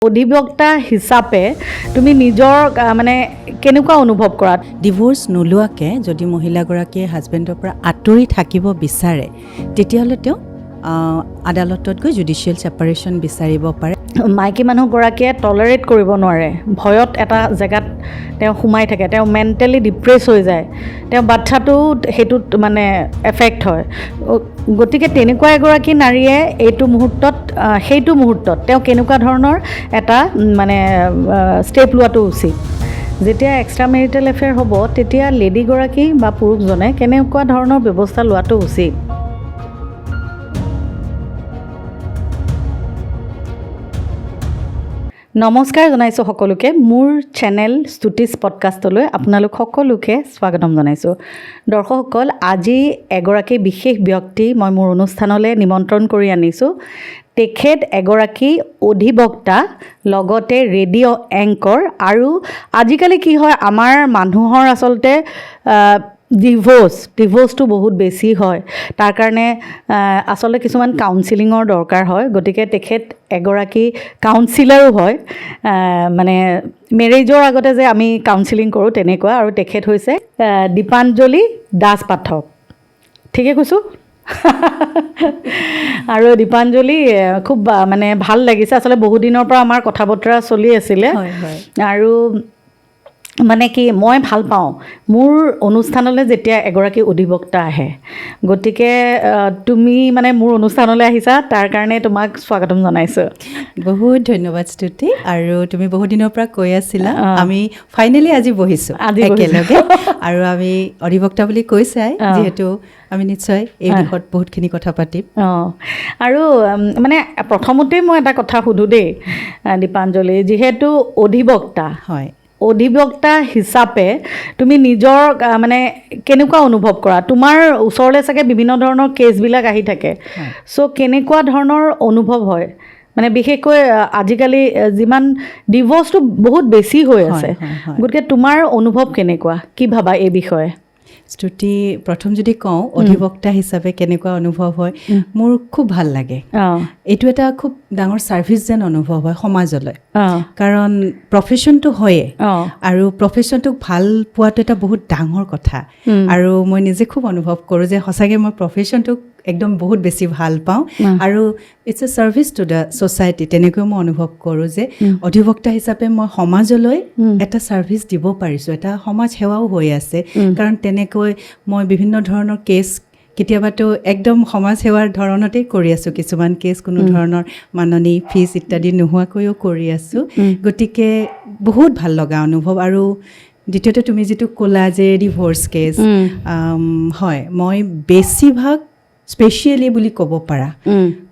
অধিবক্তা হিচাপে তুমি নিজৰ মানে কেনেকুৱা অনুভৱ কৰা? ডিভোৰ্চ নোলোৱাকৈ যদি মহিলাগৰাকীয়ে হাজবেণ্ডৰ পৰা আঁতৰি থাকিব বিচাৰে তেতিয়াহ'লে তেওঁ আদালতত গৈ জুডিচিয়েল ছেপাৰেশ্যন বিচাৰিব পাৰে। মাইকী মানুহগৰাকীয়ে টলাৰেট কৰিব নোৱাৰে, ভয়ত এটা জেগাত তেওঁ সোমাই থাকে, তেওঁ মেণ্টেলি ডিপ্ৰেছ হৈ যায়, তেওঁ বাচ্ছাটো সেইটোত মানে এফেক্ট হয়। গতিকে তেনেকুৱা এগৰাকী নাৰীয়ে সেইটো মুহূৰ্তত তেওঁ কেনেকুৱা ধৰণৰ এটা মানে ষ্টেপ লোৱাটো উচিত? যেতিয়া এক্সট্ৰা মেৰিটেল এফেয়াৰ হ'ব তেতিয়া লেডিগৰাকী বা পুৰুষজনে কেনেকুৱা ধৰণৰ ব্যৱস্থা লোৱাটো উচিত? নমস্কাৰ জনাইছোঁ সকলোকে। মোৰ চেনেল স্তুতিছ পডকাষ্টলৈ আপোনালোক সকলোকে স্বাগতম জনাইছোঁ। দৰ্শকসকল, আজি এগৰাকী বিশেষ ব্যক্তি মই মোৰ অনুষ্ঠানলৈ নিমন্ত্ৰণ কৰি আনিছোঁ। তেখেত এগৰাকী অধিবক্তা, লগতে ৰেডিঅ' এংকৰ, আৰু আজিকালি কি হয় আমাৰ মানুহৰ আচলতে ডিভোৰ্চটো বহুত বেছি হয়। তাৰ কাৰণে আচলতে কিছুমান কাউন্সিলিঙৰ দৰকাৰ হয়। গতিকে তেখেত এগৰাকী কাউন্সিলাৰো হয়, মানে মেৰেজৰ আগতে যে আমি কাউন্সিলিং কৰোঁ তেনেকুৱা। আৰু তেখেত হৈছে দীপাঞ্জলি দাস পাঠক। ঠিকে কৈছোঁ? আৰু দীপাঞ্জলি, খুব মানে ভাল লাগিছে আচলতে। বহুত দিনৰ পৰা আমাৰ কথা বতৰা চলি আছিলে। আৰু মানে কি মই ভাল পাওঁ মোৰ অনুষ্ঠানলৈ যেতিয়া এগৰাকী অধিবক্তা আহে। গতিকে তুমি মানে মোৰ অনুষ্ঠানলৈ আহিছা, তাৰ কাৰণে তোমাক স্বাগতম জনাইছোঁ। বহুত ধন্যবাদ স্তুতি। আৰু তুমি বহুত দিনৰ পৰা কৈ আছিলা, আমি ফাইনেলি আজি বহিছোঁ একেলগে। আৰু আমি অধিবক্তা বুলি কৈছাই যিহেতু আমি নিশ্চয় এই দিশত বহুতখিনি কথা পাতিম। আৰু মানে প্ৰথমতেই মই এটা কথা সোধোঁ দেই দীপাঞ্জলি, যিহেতু অধিবক্তা হিচাপে তুমি নিজৰ মানে কেনেকুৱা অনুভৱ কৰা? তোমাৰ ওচৰলৈ চাগে বিভিন্ন ধৰণৰ কেছবিলাক আহি থাকে। চ' কেনেকুৱা ধৰণৰ অনুভৱ হয়? মানে বিশেষকৈ আজিকালি যিমান ডিভোৰ্চটো বহুত বেছি হৈ আছে, গতিকে তোমাৰ অনুভৱ কেনেকুৱা? কি ভাবা এই বিষয়ে? স্তুতি, প্ৰথম যদি কওঁ অধিবক্তা হিচাপে কেনেকুৱা অনুভৱ হয়, মোৰ খুব ভাল লাগে। এইটো এটা খুব ডাঙৰ ছাৰ্ভিচ যেন অনুভৱ হয় সমাজলৈ। কাৰণ প্ৰফেশ্যনটো হয়ে, আৰু প্ৰফেশ্যনটোক ভাল পোৱাটো এটা বহুত ডাঙৰ কথা। আৰু মই নিজে খুব অনুভৱ কৰোঁ যে সঁচাকৈ মই প্ৰফেশ্যনটোক একদম বহুত বেছি ভাল পাওঁ। আৰু it's a service to the society, তেনেকৈ মই অনুভৱ কৰোঁ যে অধিবক্তা হিচাপে মই সমাজলৈ এটা ছাৰ্ভিচ দিব পাৰিছোঁ, এটা সমাজ সেৱাও হৈ আছে। কাৰণ তেনেকৈ মই বিভিন্ন ধৰণৰ কেছ কেতিয়াবাতো একদম সমাজ সেৱাৰ ধৰণতেই কৰি আছোঁ। কিছুমান কেছ কোনো ধৰণৰ মাননি ফিজ ইত্যাদি নোহোৱাকৈও কৰি আছোঁ। গতিকে বহুত ভাল লগা অনুভৱ। আৰু দ্বিতীয়তে তুমি যিটো ক'লা যে ডিভোৰ্চ কেছ, হয়, মই বেছিভাগ স্পেচিয়েলি বুলি ক'ব পাৰা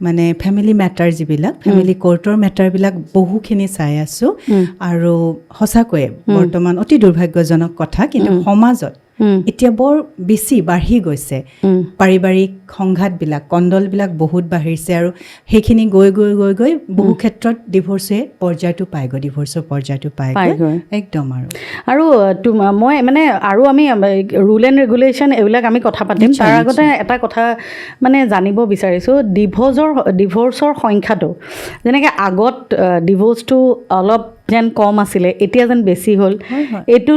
মানে ফেমিলি মেটাৰ, যিবিলাক ফেমিলি কোৰ্টৰ মেটাৰবিলাক বহুখিনি চাই আছোঁ। আৰু সঁচাকৈয়ে বৰ্তমান অতি দুৰ্ভাগ্যজনক কথা, কিন্তু সমাজত এতিয়া বৰ বেছি বাঢ়ি গৈছে পাৰিবাৰিক সংঘাতবিলাক, কণ্ডলবিলাক বহুত বাঢ়িছে। আৰু সেইখিনি গৈ গৈ গৈ গৈ বহু ক্ষেত্ৰত ডিভোৰ্চৰ পৰ্যায়টো পায়গৈ একদম। আৰু মই মানে আৰু আমি ৰুল এণ্ড ৰেগুলেশ্যন এইবিলাক আমি কথা পাতিম। তাৰ আগতে এটা কথা মানে জানিব বিচাৰিছোঁ, ডিভোৰ্চৰ সংখ্যাটো যেনেকৈ আগত ডিভোৰ্চটো অলপ যেন কম আছিলে, এতিয়া যেন বেছি হ'ল, এইটো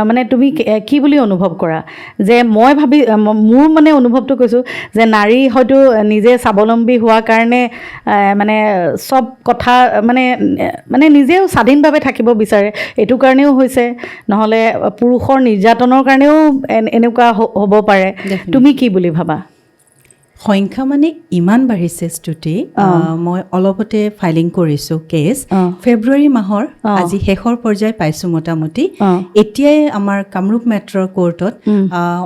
মানে তুমি কি বুলি অনুভৱ কৰা? যে মই মোৰ মানে অনুভৱটো কৈছোঁ যে নাৰী হয়তো নিজে স্বাৱলম্বী হোৱাৰ কাৰণে মানে চব কথা মানে নিজেও স্বাধীনভাৱে থাকিব বিচাৰে, এইটো কাৰণেও হৈছে, নহ'লে পুৰুষৰ নিৰ্যাতনৰ কাৰণেও এনেকুৱা হ'ব পাৰে। তুমি কি বুলি ভাবা? সংখ্যা মানে ইমান বাঢ়িছে স্তুতি। মই অলপতে ফাইলিং কৰিছোঁ কেছ, ফেব্ৰুৱাৰী মাহৰ আজি শেষৰ পৰ্যায় পাইছোঁ মোটামুটি। এতিয়াই আমাৰ কামৰূপ মেট্ৰ' কোৰ্টত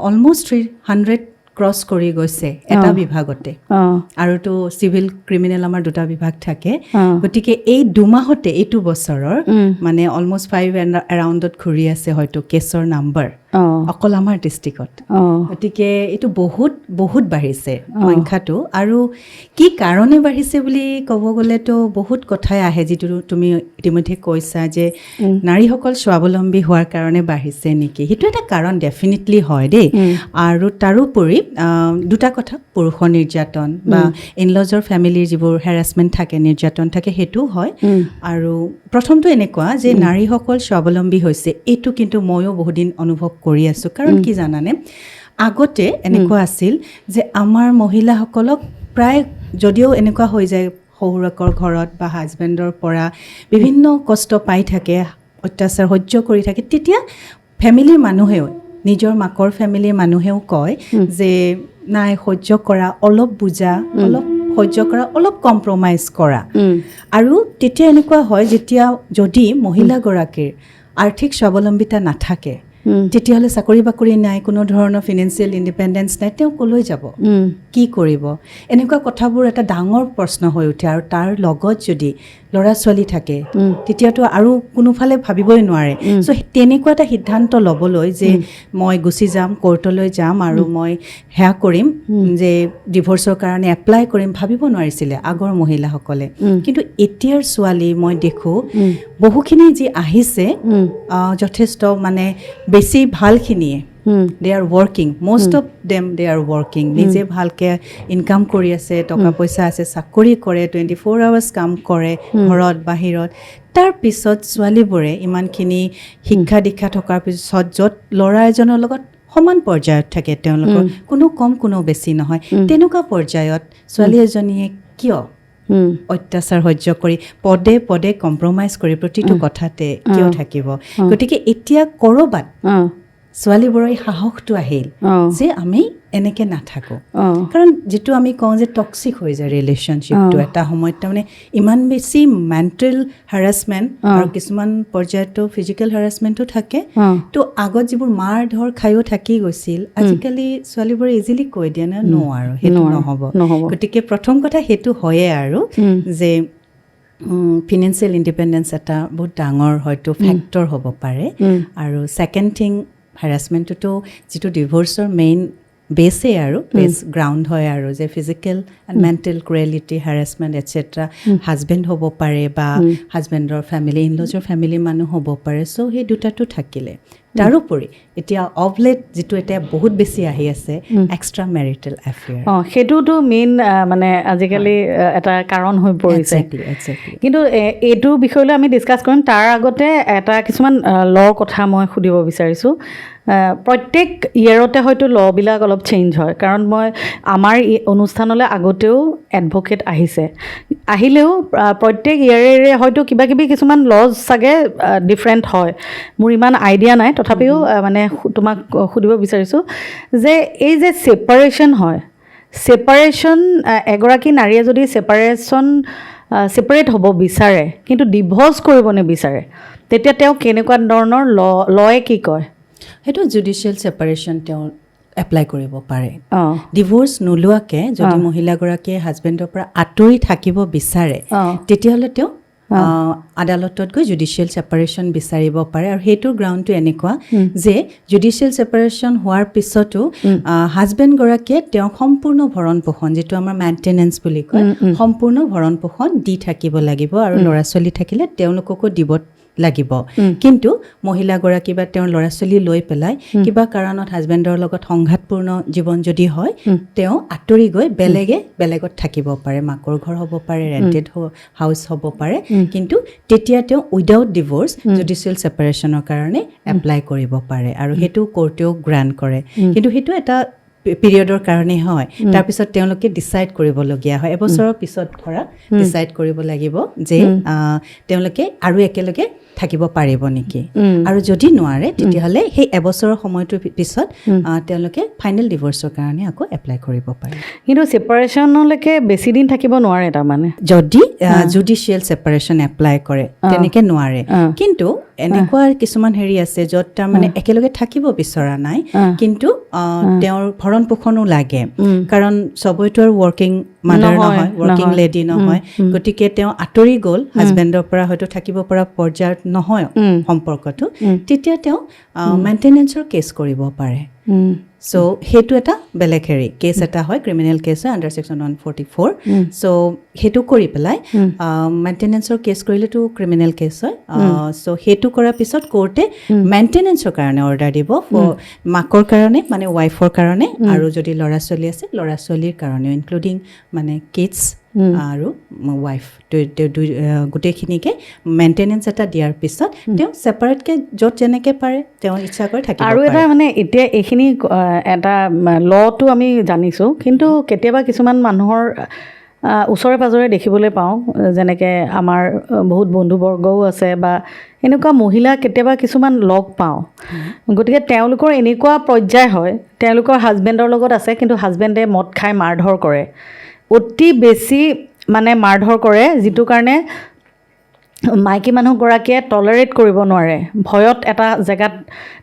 অলমষ্ট 300 ক্ৰছ কৰি গৈছে এটা বিভাগতে। আৰুতো চিভিল ক্ৰিমিনেল আমাৰ দুটা বিভাগ থাকে। গতিকে এই দুমাহতে এইটো বছৰৰ মানে অলমষ্ট 5 এৰাউণ্ডত ঘূৰি আছে হয়তো কেছৰ নাম্বাৰ। অকল আমাৰ ডিষ্ট্ৰিক্টত। গতিকে এইটো বহুত বহুত বাঢ়িছে সংখ্যাটো। আৰু কি কাৰণে বাঢ়িছে বুলি ক'ব গ'লেতো বহুত কথাই আহে, যিটো তুমি ইতিমধ্যে কৈছা যে নাৰীসকল স্বাৱলম্বী হোৱাৰ কাৰণে বাঢ়িছে নেকি। সেইটো এটা কাৰণ ডেফিনেটলি হয় দেই। আৰু তাৰোপৰি দুটা কথা, পুৰুষৰ নিৰ্যাতন বা ইনলজৰ ফেমিলিৰ যিবোৰ হেৰাছমেণ্ট থাকে, নিৰ্যাতন থাকে, সেইটোও হয়। আৰু প্ৰথমটো এনেকুৱা যে নাৰীসকল স্বাৱলম্বী হৈছে, এইটো কিন্তু ময়ো বহুদিন অনুভৱ কৰি আছোঁ। কাৰণ কি জানানে, আগতে এনেকুৱা আছিল যে আমাৰ মহিলাসকলক প্ৰায়, যদিও এনেকুৱা হৈ যায় শহুৰেকৰ ঘৰত বা হাজবেণ্ডৰ পৰা বিভিন্ন কষ্ট পাই থাকে, অত্যাচাৰ সহ্য কৰি থাকে, তেতিয়া ফেমিলিৰ মানুহেও, নিজৰ মাকৰ ফেমিলিৰ মানুহেও কয় যে নাই, সহ্য কৰা, অলপ বুজা, অলপ সহ্য কৰা, অলপ কম্প্ৰমাইজ কৰা। আৰু তেতিয়া এনেকুৱা হয়, যেতিয়া যদি মহিলাগৰাকীৰ আৰ্থিক স্বাৱলম্বিতা নাথাকে, তেতিয়াহ'লে চাকৰি বাকৰি নাই, কোনো ধৰণৰ ফিনেন্সিয়েল ইণ্ডিপেণ্ডেঞ্চ নাই, তেওঁ ক'লৈ যাব, কি কৰিব, এনেকুৱা কথাবোৰ এটা ডাঙৰ প্ৰশ্ন হৈ উঠে। আৰু তাৰ লগত যদি ল'ৰা ছোৱালী থাকে, তেতিয়াতো আৰু কোনোফালে ভাবিবই নোৱাৰে। চ' তেনেকুৱা এটা সিদ্ধান্ত ল'বলৈ যে মই গুচি যাম, কোৰ্টলৈ যাম আৰু মই সেয়া কৰিম, যে ডিভৰ্চৰ কাৰণে এপ্লাই কৰিম, ভাবিব নোৱাৰিছিলে আগৰ মহিলাসকলে। কিন্তু এতিয়াৰ ছোৱালী মই দেখোঁ বহুখিনি যি আহিছে, যথেষ্ট মানে বেছি ভালখিনিয়ে they are working, most of them they are working, নিজে ভালকৈ ইনকাম কৰি আছে, টকা পইচা আছে, চাকৰি কৰে, 24 hours কাম কৰে, ঘৰত বাহিৰত। তাৰপিছত ছোৱালীবোৰে ইমানখিনি শিক্ষা দীক্ষা থকাৰ পিছত, য'ত ল'ৰা এজনৰ লগত সমান পৰ্যায়ত থাকে, তেওঁলোকৰ কোনো কম কোনো বেছি নহয়, তেনেকুৱা পৰ্যায়ত ছোৱালী এজনীয়ে কিয় অত্যাচাৰ সহ্য কৰি, পদে পদে কম্প্ৰমাইজ কৰি প্ৰতিটো কথাতে কিয় থাকিব। গতিকে এতিয়া ক'ৰবাত ছোৱালীবোৰৰ এই সাহসটো আহিল যে আমি এনেকৈ নাথাকোঁ। কাৰণ যিটো আমি কওঁ যে টক্সিক হৈ যায় ৰিলেশ্যনশ্বিপটো এটা সময়ত, তাৰমানে ইমান বেছি মেণ্টেল হেৰাছমেণ্ট আৰু কিছুমান পৰ্যায়তো ফিজিকেল হেৰাছমেণ্টো থাকে। তো আগত যিবোৰ মাৰ ধৰ খায়ো থাকি গৈছিল, আজিকালি ছোৱালীবোৰে ইজিলি কৈ দিয়ে না, আৰু সেইটো নহ'ব। গতিকে প্ৰথম কথা সেইটো হয়ে, আৰু যে ফিনেন্সিয়েল ইণ্ডিপেণ্ডেঞ্চ এটা বহুত ডাঙৰ হয়তো ফেক্টৰ হ'ব পাৰে। আৰু ছেকেণ্ড থিং, হেৰাছমেণ্টটোতো যিটো ডিভৰ্চৰ মেইন বেছেই আৰু বেছ গ্ৰাউণ্ড হয়, আৰু যে physical and mental cruelty, harassment etcetera husband হ'ব পাৰে বা হাজবেণ্ডৰ ফেমিলি, ইনলজৰ ফেমিলি মানুহ হ'ব পাৰে। চ' সেই দুটাটো থাকিলে। তাৰোপৰি এতিয়া অফ লেট যিটো এতিয়া বহুত বেছি আহি আছে, এক্সট্ৰা মেৰিটেল এফেয়াৰ। সেইটোতো মেইন মানে আজিকালি এটা কাৰণ হৈ পৰিছে। কিন্তু এইটো বিষয়লৈ আমি ডিছকাছ কৰিম, তাৰ আগতে এটা কিছুমান লৰ কথা মই সুধিব বিচাৰিছোঁ। প্ৰত্যেক ইয়েৰতে হয়তো ল'বিলাক অলপ চেঞ্জ হয়, কাৰণ মই আমাৰ অনুষ্ঠানলৈ আগতেও এডভকেট আহিলেও প্ৰত্যেক ইয়েৰে হয়তো কিবা কিবি কিছুমান লজ চাগে ডিফাৰেণ্ট হয়, মোৰ ইমান আইডিয়া নাই। তথাপিও মানে তোমাক সুধিব বিচাৰিছোঁ যে এই যে ছেপাৰেশ্যন হয়, ছেপাৰেশ্যন এগৰাকী নাৰীয়ে যদি ছেপাৰেট হ'ব বিচাৰে কিন্তু ডিভৰ্চ কৰিব নিবিচাৰে, তেতিয়া তেওঁ কেনেকুৱা ধৰণৰ লয়ে কি কয়? সেইটো জুডিচিয়েল ছেপাৰেশ্যন তেওঁ এপ্লাই কৰিব পাৰে। ডিভৰ্চ নোলোৱাকৈ যদি মহিলাগৰাকীয়ে হাজবেণ্ডৰ পৰা আঁতৰি থাকিব বিচাৰে, তেতিয়াহ'লে তেওঁ আদালতত গৈ জুডিচিয়েল ছেপাৰেশ্যন বিচাৰিব পাৰে। আৰু সেইটোৰ গ্ৰাউণ্ডটো এনেকুৱা যে জুডিচিয়েল ছেপাৰেশ্যন হোৱাৰ পিছতো হাজবেণ্ডগৰাকীয়ে তেওঁক সম্পূৰ্ণ ভৰণ পোষণ, যিটো আমাৰ মেইনটেনেঞ্চ বুলি কয়, সম্পূৰ্ণ ভৰণ পোষণ দি থাকিব লাগিব। আৰু ল'ৰা ছোৱালী থাকিলে তেওঁলোককো দিব লাগিব। কিন্তু মহিলাগৰাকী বা তেওঁৰ ল'ৰা ছোৱালী লৈ পেলাই কিবা কাৰণত হাজবেণ্ডৰ লগত সংঘাতপূৰ্ণ জীৱন যদি হয়, তেওঁ আঁতৰি গৈ বেলেগত থাকিব পাৰে, মাকৰ ঘৰ হ'ব পাৰে, ৰেণ্টেড হাউচ হ'ব পাৰে। কিন্তু তেতিয়া তেওঁ উইদাউট ডিভৰ্চ জুডিচিয়েল ছেপাৰেশ্যনৰ কাৰণে এপ্লাই কৰিব পাৰে, আৰু সেইটো কোৰ্টেও গ্ৰাণ্ট কৰে। কিন্তু সেইটো এটা পিৰিয়ডৰ কাৰণে হয়, তাৰপিছত তেওঁলোকে ডিচাইড কৰিবলগীয়া হয়, এবছৰৰ পিছত ধৰা ডিচাইড কৰিব লাগিব যে তেওঁলোকে আৰু একেলগে থাকিব পাৰিব নেকি। আৰু যদি নোৱাৰে, তেতিয়াহ'লে সেই এবছৰৰ সময়টোৰ পিছত তেওঁলোকে ফাইনেল ডিভৰ্চৰ কাৰণে আকৌ এপ্লাই কৰিব পাৰে। কিন্তু ছেপাৰেশ্যনলৈকে বেছি দিন থাকিব নোৱাৰে, তাৰমানে যদি জুডিচিয়েল ছেপাৰেশ্যন এপ্লাই কৰে তেনেকৈ নোৱাৰে। কিন্তু এনেকুৱা কিছুমান হেৰি আছে য'ত তাৰমানে একেলগে থাকিব বিচৰা নাই, কিন্তু তেওঁৰ ভৰণ ভৰণ পোষণো লাগে কাৰণ চবইতো আৰু ৱৰ্কিং মাদাৰ নহয় ৱৰ্কিং লেডি নহয় গতিকে তেওঁ আঁতৰি গ'ল হাজবেণ্ডৰ পৰা হয়তো থাকিব পৰা পৰ্যায়ত নহয় সম্পৰ্কটো তেতিয়া তেওঁ মেইনটেনেন্সৰ কেছ কৰিব পাৰে চ' সেইটো এটা বেলেগ কেছ এটা হয় ক্ৰিমিনেল কেছ হয় আণ্ডাৰ ছেকশ্যন 144 চ' সেইটো কৰি পেলাই মেইনটেনেন্সৰ কেছ কৰিলেতো ক্ৰিমিনেল কেছ হয় চ' সেইটো কৰাৰ পিছত কোৰ্টে মেইনটেনেন্সৰ কাৰণে অৰ্ডাৰ দিব মাকৰ কাৰণে মানে ৱাইফৰ কাৰণে আৰু যদি ল'ৰা ছোৱালী আছে ল'ৰা ছোৱালীৰ কাৰণেও ইনক্লুডিং মানে কিডছ আৰু ৱাইফ গোটেইখিনিকে মেইনটেনেন্স এটা দিয়াৰ পিছত তেওঁ ছেপাৰেটকৈ য'ত যেনেকৈ পাৰে তেওঁ ইচ্ছা কৰি থাকিব আৰু এটা মানে এতিয়া এইখিনি এটা লটো আমি জানিছোঁ কিন্তু কেতিয়াবা কিছুমান মানুহৰ ওচৰে পাজৰে দেখিবলৈ পাওঁ যেনেকৈ আমাৰ বহুত বন্ধুবৰ্গও আছে বা এনেকুৱা মহিলা কেতিয়াবা কিছুমান লগ পাওঁ গতিকে তেওঁলোকৰ এনেকুৱা পৰ্যায় হয় তেওঁলোকৰ হাজবেণ্ডৰ লগত আছে কিন্তু হাজবেণ্ডে মদ খাই মাৰধৰ কৰে অতি বেছি মানে মাৰধৰ কৰে যিটো কাৰণে মাইকী মানুহগৰাকীয়ে টলাৰেট কৰিব নোৱাৰে ভয়ত এটা জেগাত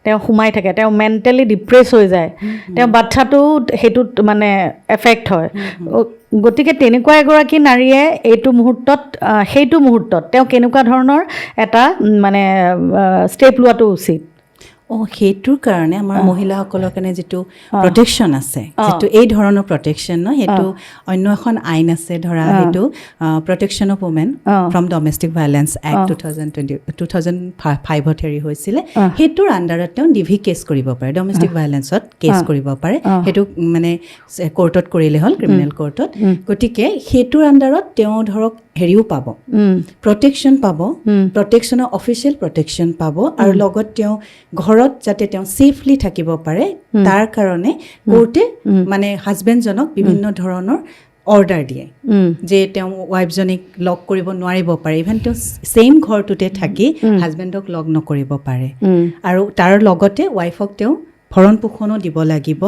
তেওঁ সোমাই থাকে তেওঁ মেণ্টেলি ডিপ্ৰেছ হৈ যায় তেওঁ বাচ্ছাটো সেইটোত মানে এফেক্ট হয় গতিকে তেনেকুৱা এগৰাকী নাৰীয়ে সেইটো মুহূৰ্তত তেওঁ কেনেকুৱা ধৰণৰ এটা মানে ষ্টেপ লোৱাটো উচিত সেইটোৰ কাৰণে আমাৰ মহিলাসকলৰ কাৰণে যিটো প্ৰটেকশ্যন আছে যিটো এই ধৰণৰ প্ৰটেকশ্যন ন সেইটো অন্য এখন আইন আছে ধৰা সেইটো protection of women from domestic violence act 2005ত হেৰি হৈছিলে সেইটোৰ আণ্ডাৰত তেওঁ ডিভি কেছ কৰিব পাৰে ডমেষ্টিক ভাইলেঞ্চত কেছ কৰিব পাৰে সেইটো মানে কোৰ্টত কৰিলে হ'ল ক্ৰিমিনেল কোৰ্টত গতিকে সেইটোৰ আণ্ডাৰত তেওঁ ধৰক হেৰিও পাব প্ৰটেকশ্যন পাব প্ৰটেকশ্যনৰ অফিচিয়েল প্ৰটেকশ্যন পাব আৰু লগত তেওঁ ঘৰত যাতে তেওঁ ছেফলি থাকিব পাৰে তাৰ কাৰণে কোৰ্টে মানে হাজবেণ্ডজনক বিভিন্ন ধৰণৰ অৰ্ডাৰ দিয়ে যে তেওঁ ৱাইফজনীক লগ কৰিব নোৱাৰিব পাৰে ইভেন তেওঁ ছেইম ঘৰটোতে থাকি হাজবেণ্ডক লগ নকৰিব পাৰে আৰু তাৰ লগতে ৱাইফক তেওঁ ভৰণ পোষণো দিব লাগিব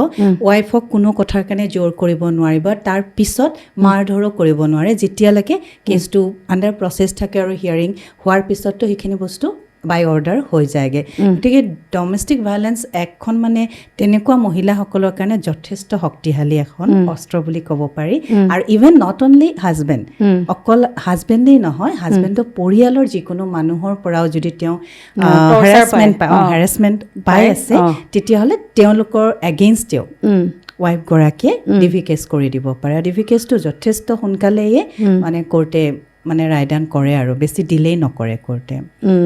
ৱাইফক কোনো কথাৰ কাৰণে জোৰ কৰিব নোৱাৰিব তাৰ পিছত মাৰধৰো কৰিব নোৱাৰে যেতিয়ালৈকে কেছটো আণ্ডাৰ প্ৰচেছ থাকে আৰু হিয়াৰিং হোৱাৰ পিছততো সেইখিনি বস্তু বাই অৰ্ডাৰ হৈ যায়গৈ গতিকে ডমেষ্টিক ভাইলেঞ্চ এক্টখন মানে তেনেকুৱা মহিলাসকলৰ কাৰণে যথেষ্ট শক্তিশালী এখন অস্ত্ৰ বুলি ক'ব পাৰি আৰু ইভেন নট অনলি হাজবেণ্ড অকল হাজবেণ্ডেই নহয় হাজবেণ্ডৰ পৰিয়ালৰ যিকোনো মানুহৰ পৰাও যদি তেওঁ হেৰাছমেণ্ট পাই আছে তেতিয়াহ'লে তেওঁলোকৰ এগেইনষ্টেও ৱাইফগৰাকীয়ে ডিভি কেছ কৰি দিব পাৰে আৰু ডিভি কেছটো যথেষ্ট সোনকালেই মানে কোৰ্টে মানে ৰায়দান কৰে আৰু বেছি ডিলেই নকৰে কোৰ্টে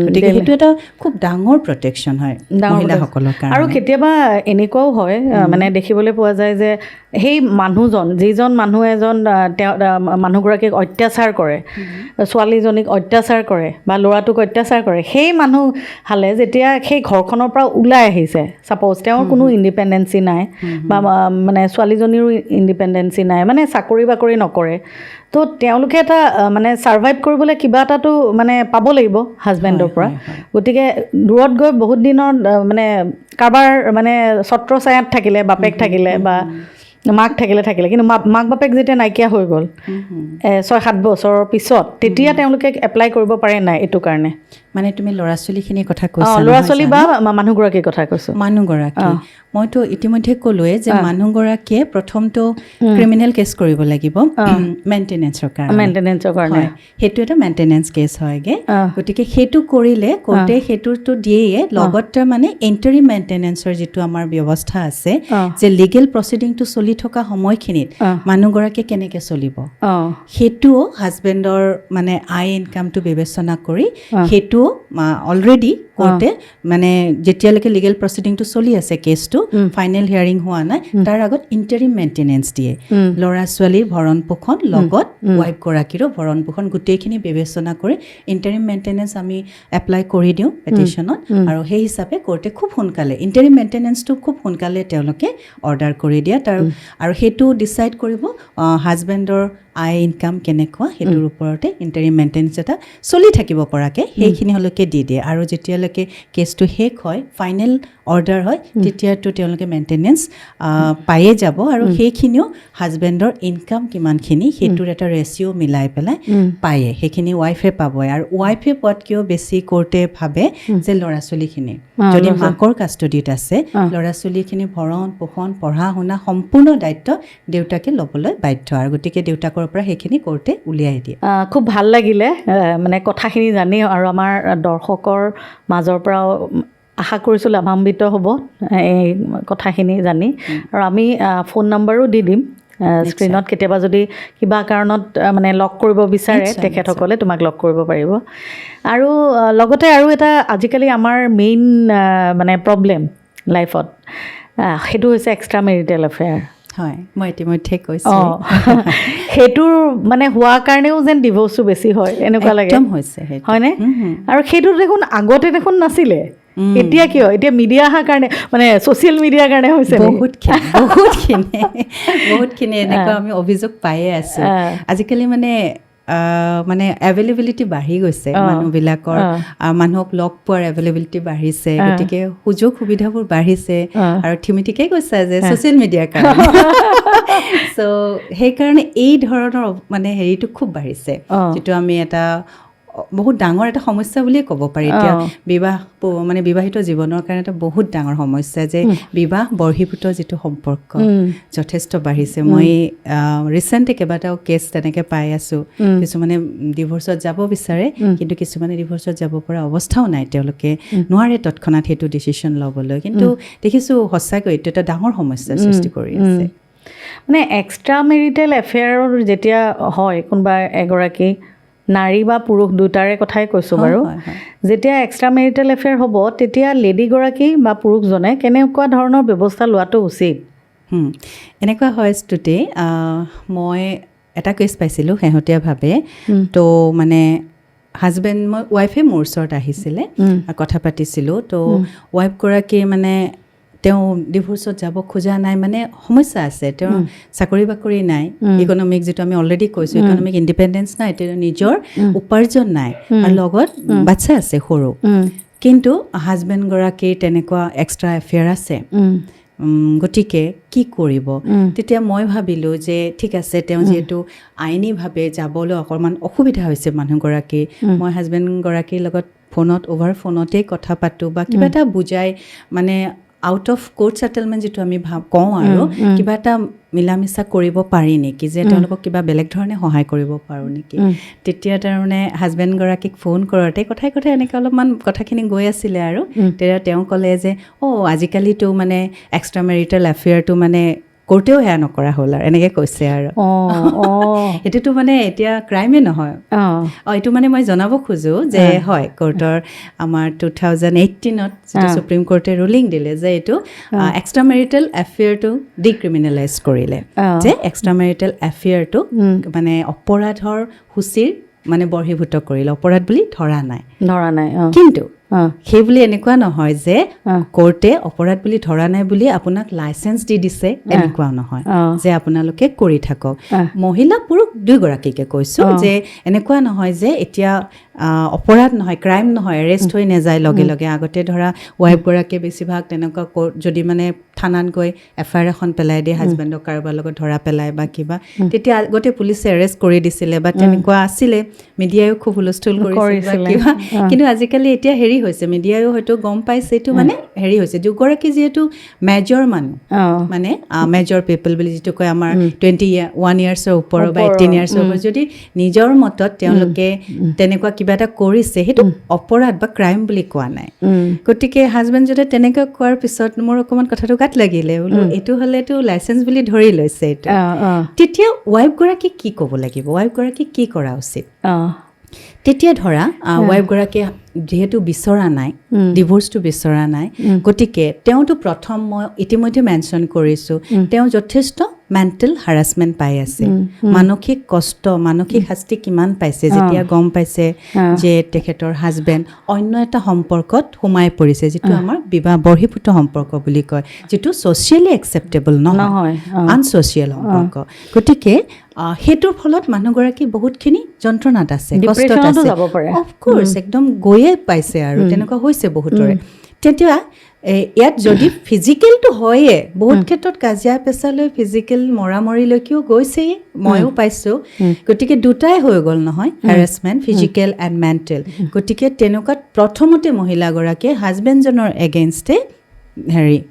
গতিকে সেইটো এটা খুব ডাঙৰ প্ৰটেকশ্যন হয় মহিলাসকলৰ কাৰণে আৰু কেতিয়াবা এনেকুৱাও হয় মানে দেখিবলৈ পোৱা যায় যে সেই যিজন মানুহ এজন মানুহগৰাকীক অত্যাচাৰ কৰে ছোৱালীজনীক অত্যাচাৰ কৰে বা ল'ৰাটোক অত্যাচাৰ কৰে সেই মানুহ হালে যেতিয়া সেই ঘৰখনৰ পৰা ওলাই আহিছে ছাপ'জ তেওঁৰ কোনো ইণ্ডিপেণ্ডেঞ্চি নাই বা মানে ছোৱালীজনীৰো ইণ্ডিপেণ্ডেঞ্চি নাই মানে চাকৰি বাকৰি নকৰে তো তেওঁলোকে এটা মানে ছাৰ্ভাইভ কৰিবলৈ কিবা এটাতো মানে পাব লাগিব হাজবেণ্ডৰ পৰা গতিকে দূৰত গৈ বহুত দিনৰ মানে কাৰোবাৰ মানে ছত্ৰ ছায়াত থাকিলে বাপেক থাকিলে বা মাক থাকিলে কিন্তু মাক বাপেক যেতিয়া নাইকিয়া হৈ গ'ল 6-7 বছৰৰ পিছত তেতিয়া তেওঁলোকে এপ্লাই কৰিব পাৰে নাই এইটো কাৰণে মানে তুমি ল'ৰা ছোৱালীখিনিৰ কথা কৈছা ল'ৰা ছোৱালী বা মানুহগৰাকীৰ কথা কৈছোঁ মানুহগৰাকী মইতো ইতিমধ্যে ক'লোৱে যে মানুহগৰাকীয়ে প্ৰথমটো ক্ৰিমিনেল কেছ কৰিব লাগিব মেইনটেনেন্সৰ কাৰণে সেইটো এটা মেইনটেনেন্স কেছ হয়গে গতিকে সেইটো কৰিলে কোৰ্টে সেইটোতো দিয়েই লগতে মানে এণ্টাৰিম মেইনটেনেন্সৰ যিটো আমাৰ ব্যৱস্থা আছে যে লিগেল প্ৰচিডিংটো চলি থকা সময়খিনিত মানুহগৰাকীয়ে কেনেকৈ চলিব সেইটোও হাজবেণ্ডৰ মানে আই ইনকামটো বিবেচনা কৰি সেইটো অলৰেডি কোৰ্টে মানে যেতিয়ালৈকে লিগেল প্ৰচিডিংটো চলি আছে কেছটো ফাইনেল হিয়াৰিং হোৱা নাই তাৰ আগত ইণ্টাৰিম মেইনটেনেন্স দিয়ে ল'ৰা ছোৱালীৰ ভৰণ পোষণ লগত ৱাইফগৰাকীৰো ভৰণ পোষণ গোটেইখিনি বিবেচনা কৰি ইণ্টাৰিম মেইনটেনেন্স আমি এপ্লাই কৰি দিওঁ পেটিশ্যনত আৰু সেই হিচাপে কোৰ্টে খুব সোনকালে ইণ্টাৰিম মেইনটেনেন্সটো খুব সোনকালে তেওঁলোকে অৰ্ডাৰ কৰি দিয়ে আৰু সেইটো ডিচাইড কৰিব হাজবেণ্ডৰ আয় ইনকাম কেনেকুৱা সেইটোৰ ওপৰতে ইণ্টাৰিম মেইনটেনেঞ্চ এটা চলি থাকিব পৰাকৈ সেইখিনিলৈকে দি দিয়ে আৰু যেতিয়ালৈকে কেছটো শেষ হয় ফাইনেল অৰ্ডাৰ হয় তেতিয়াতো তেওঁলোকে মেইনটেনেঞ্চ পায়ে যাব আৰু সেইখিনিও হাজবেণ্ডৰ ইনকাম কিমানখিনি সেইটোৰ এটা ৰেচিঅ' মিলাই পেলাই পায়ে সেইখিনি ৱাইফে পাবই আৰু ৱাইফে পোৱাতকৈও বেছি কোৰ্টে ভাবে যে ল'ৰা ছোৱালীখিনি যদি মাকৰ কাষ্টডিত আছে ল'ৰা ছোৱালীখিনি ভৰণ পোষণ পঢ়া শুনা সম্পূৰ্ণ দায়িত্ব দেউতাকে ল'বলৈ বাধ্য আৰু গতিকে দেউতাকৰ পৰা সেইখিনি কোৰ্টে উলিয়াই দিয়ে খুব ভাল লাগিলে মানে কথাখিনি জানি আৰু আমাৰ দৰ্শকৰ মাজৰ পৰাও আশা কৰিছোঁ লাভান্বিত হ'ব এই কথাখিনি জানি আৰু আমি ফোন নম্বৰো দি দিম স্ক্ৰীনত কেতিয়াবা যদি কিবা কাৰণত মানে লগ কৰিব বিচাৰে তেখেতসকলে তোমাক লগ কৰিব পাৰিব আৰু লগতে আৰু এটা আজিকালি আমাৰ মেইন মানে প্ৰব্লেম লাইফত সেইটো হৈছে এক্সট্ৰা মেৰিটেল এফেয়াৰ হয় মই ইতিমধ্যে কৈছোঁ সেইটোৰ মানে হোৱাৰ কাৰণেও যেন ডিভ'ৰ্চটো বেছি হয় এনেকুৱা লাগে হৈছে হয়নে আৰু সেইটো দেখোন আগতে দেখোন নাছিলে এতিয়া কিয় এতিয়া মিডিয়া অহাৰ কাৰণে মানে ছ'চিয়েল মিডিয়াৰ কাৰণে হৈছে বহুতখিনি এনেকুৱা আমি অভিযোগ পায়ে আছোঁ আজিকালি মানে এভেইলেবিলিটি বাঢ়ি গৈছে মানুহবিলাকৰ মানুহক লগ পোৱাৰ এভেইলেবিলিটি বাঢ়িছে গতিকে সুযোগ সুবিধাবোৰ বাঢ়িছে আৰু ঠিকেই কৈছে যে ছ'চিয়েল মিডিয়াৰ কাৰণে চ' সেইকাৰণে এই ধৰণৰ মানে হেৰিটো খুব বাঢ়িছে যিটো আমি এটা বহুত ডাঙৰ এটা সমস্যা বুলিয়ে ক'ব পাৰি এতিয়া মানে বিবাহিত জীৱনৰ কাৰণে এটা বহুত ডাঙৰ সমস্যা যে বিবাহ বৰ্হিভূত যিটো সম্পৰ্ক যথেষ্ট বাঢ়িছে মই ৰিচেণ্টলি কেইবাটাও কেছ তেনেকৈ পাই আছোঁ কিছুমানে ডিভ'ৰ্চত যাব বিচাৰে কিন্তু কিছুমানে ডিভ'ৰ্চত যাব পৰা অৱস্থাও নাই তেওঁলোকে নোৱাৰে তৎক্ষণাত সেইটো ডিচিশ্যন ল'বলৈ কিন্তু দেখিছোঁ সঁচাকৈ এইটো এটা ডাঙৰ সমস্যাৰ সৃষ্টি কৰি আছে মানে এক্সট্ৰা মেৰিটেল এফেয়াৰৰ যেতিয়া হয় কোনোবা এগৰাকী নাৰী বা পুৰুষ দুটাৰে কথাই কৈছোঁ বাৰু যেতিয়া এক্সট্ৰা মেৰিটেল এফেয়াৰ হ'ব তেতিয়া লেডিগৰাকী বা পুৰুষজনে কেনেকুৱা ধৰণৰ ব্যৱস্থা লোৱাটো উচিত এনেকুৱা হয় স্তুতি মই এটা কেছ পাইছিলোঁ শেহতীয়াভাৱে তো মানে হাজবেণ্ড ৱাইফে মোৰ ওচৰত আহিছিলে কথা পাতিছিলোঁ তো ৱাইফগৰাকীৰ মানে তেওঁ ডিভ'ৰ্চত যাব খোজা নাই মানে সমস্যা আছে তেওঁৰ চাকৰি বাকৰি নাই ইকনমিক যিটো আমি অলৰেডি কৈছোঁ ইকনমিক ইণ্ডিপেণ্ডেঞ্চ নাই তেওঁ নিজৰ উপাৰ্জন নাই আৰু লগত বাচ্ছা আছে সৰু কিন্তু হাজবেণ্ডগৰাকীৰ তেনেকুৱা এক্সট্ৰা এফেয়াৰ আছে গতিকে কি কৰিব তেতিয়া মই ভাবিলোঁ যে ঠিক আছে তেওঁ যিহেতু আইনীভাৱে যাবলৈ অকণমান অসুবিধা হৈছে মানুহগৰাকী মই হাজবেণ্ডগৰাকীৰ লগত অভাৰ ফোনতেই কথা পাতোঁ বা কিবা এটা বুজাই মানে আউট অফ কোৰ্ট ছেটেলমেণ্ট যিটো আমি কওঁ আৰু কিবা এটা মিলা মিছা কৰিব পাৰি নেকি যে তেওঁলোকক কিবা বেলেগ ধৰণে সহায় কৰিব পাৰোঁ নেকি তেতিয়া তাৰমানে হাজবেণ্ডগৰাকীক ফোন কৰোঁতে কথাই এনেকৈ অলপমান কথাখিনি গৈ আছিলে আৰু তেতিয়া তেওঁ ক'লে যে আজিকালিতো মানে এক্সট্ৰা মেৰিটেল এফেয়াৰটো মানে কোৰ্টেও সেয়া নকৰা হ'ল আৰু এনেকৈ কৈছে আৰু সেইটোতো মানে এতিয়া ক্ৰাইমে নহয় এইটো মানে মই জনাব খোজোঁ যে হয় কোৰ্টৰ আমাৰ 2018ত যিটো ছুপ্ৰিম কোৰ্টে ৰুলিং দিলে যে এইটো এক্সট্ৰা মেৰিটেল এফেয়াৰটো ডিক্ৰিমিনেলাইজ কৰিলে যে এক্সট্ৰা মেৰিটেল এফেয়াৰটো মানে অপৰাধৰ সূচীৰ মানে বৰ্হিভূত কৰিলে অপৰাধ বুলি ধৰা নাই কিন্তু সেই বুলি এনেকুৱা নহয় যে কোৰ্টে অপৰাধ বুলি ধৰা নাই বুলি আপোনাক লাইচেঞ্চ দি দিছে এনেকুৱাও নহয় যে আপোনালোকে কৰি থাকক মহিলা পুৰুষ দুয়োগৰাকীকে কৈছোঁ যে এনেকুৱা নহয় যে এতিয়া অপৰাধ নহয় ক্ৰাইম নহয় এৰেষ্ট হৈ নাযায় লগে লগে আগতে ধৰা ৱাইফগৰাকীয়ে বেছিভাগ তেনেকুৱা যদি মানে থানাত গৈ এফআইআৰ এখন পেলাই দিয়ে হাজবেণ্ডক কাৰোবাৰ লগত ধৰা পেলাই বা কিবা তেতিয়া আগতে পুলিচে এৰেষ্ট কৰি দিছিলে বা তেনেকুৱা আছিলে মিডিয়ায়ো খুব হুলস্থুল কৰিছিলে বা কিবা কিন্তু আজিকালি এতিয়া হেৰি হৈছে মিডিয়ায়ো হয়তো গম পাইছে এইটো মানে হেৰি হৈছে দুগৰাকী যিহেতু মেজৰ মানুহ মানে মেজৰ পিপল বুলি যিটো কয় আমাৰ 21 ইয়াৰ্ছৰ ওপৰৰ বা 18 ইয়াৰ্ছৰ ওপৰত যদি নিজৰ মতত তেওঁলোকে তেনেকুৱা কিবা এটা কৰিছে সেইটো অপৰাধ বা ক্ৰাইম বুলি কোৱা নাই গতিকে হাজবেণ্ড যদি তেনেকৈ কোৱাৰ পিছত মোৰ অকণমান কথাটো গাত লাগিলে বোলো এইটো হ'লেতো লাইচেঞ্চ বুলি ধৰি লৈছে এইটো তেতিয়া ৱাইফগৰাকী কি ক'ব লাগিব ৱাইফগৰাকী কি কৰা উচিত তেতিয়া ধৰা ৱাইফগৰাকীয়ে যিহেতু বিচৰা নাই, ডিভোৰ্চটো বিচৰা নাই, গতিকে তেওঁতো প্ৰথম মই ইতিমধ্যে মেনশ্যন কৰিছোঁ তেওঁ যথেষ্ট মেণ্টেল হাৰাছমেণ্ট পাই আছে, মানসিক কষ্ট, মানসিক শাস্তি কিমান পাইছে যেতিয়া গম পাইছে যে তেখেতৰ হাজবেণ্ড অন্য এটা সম্পৰ্কত সোমাই পৰিছে, যিটো আমাৰ বিবাহ বৰ্হিভূত সম্পৰ্ক বুলি কয়, যিটো ছ'চিয়েলি একচেপ্টেবল নহয়, আনছ'চিয়েল সম্পৰ্ক। গতিকে সেইটোৰ ফলত মানুহগৰাকী বহুতখিনি যন্ত্ৰণাত আছে, কষ্টত আছে, অফক'ৰ্চ একদম গৈয়ে পাইছে আৰু তেনেকুৱা হৈছে বহুতৰে। তেতিয়া ইয়াত যদি ফিজিকেলটো হয়ে, বহুত ক্ষেত্ৰত কাজিয়া পেচালৈ ফিজিকেল মৰামৰিলৈকেও গৈছেই, ময়ো পাইছোঁ। গতিকে দুটাই হৈ গ'ল নহয়, হেৰাছমেণ্ট ফিজিকেল এণ্ড মেণ্টেল। গতিকে তেনেকুৱাত প্ৰথমতে মহিলাগৰাকীয়ে হাজবেণ্ডজনৰ এগেইনষ্টে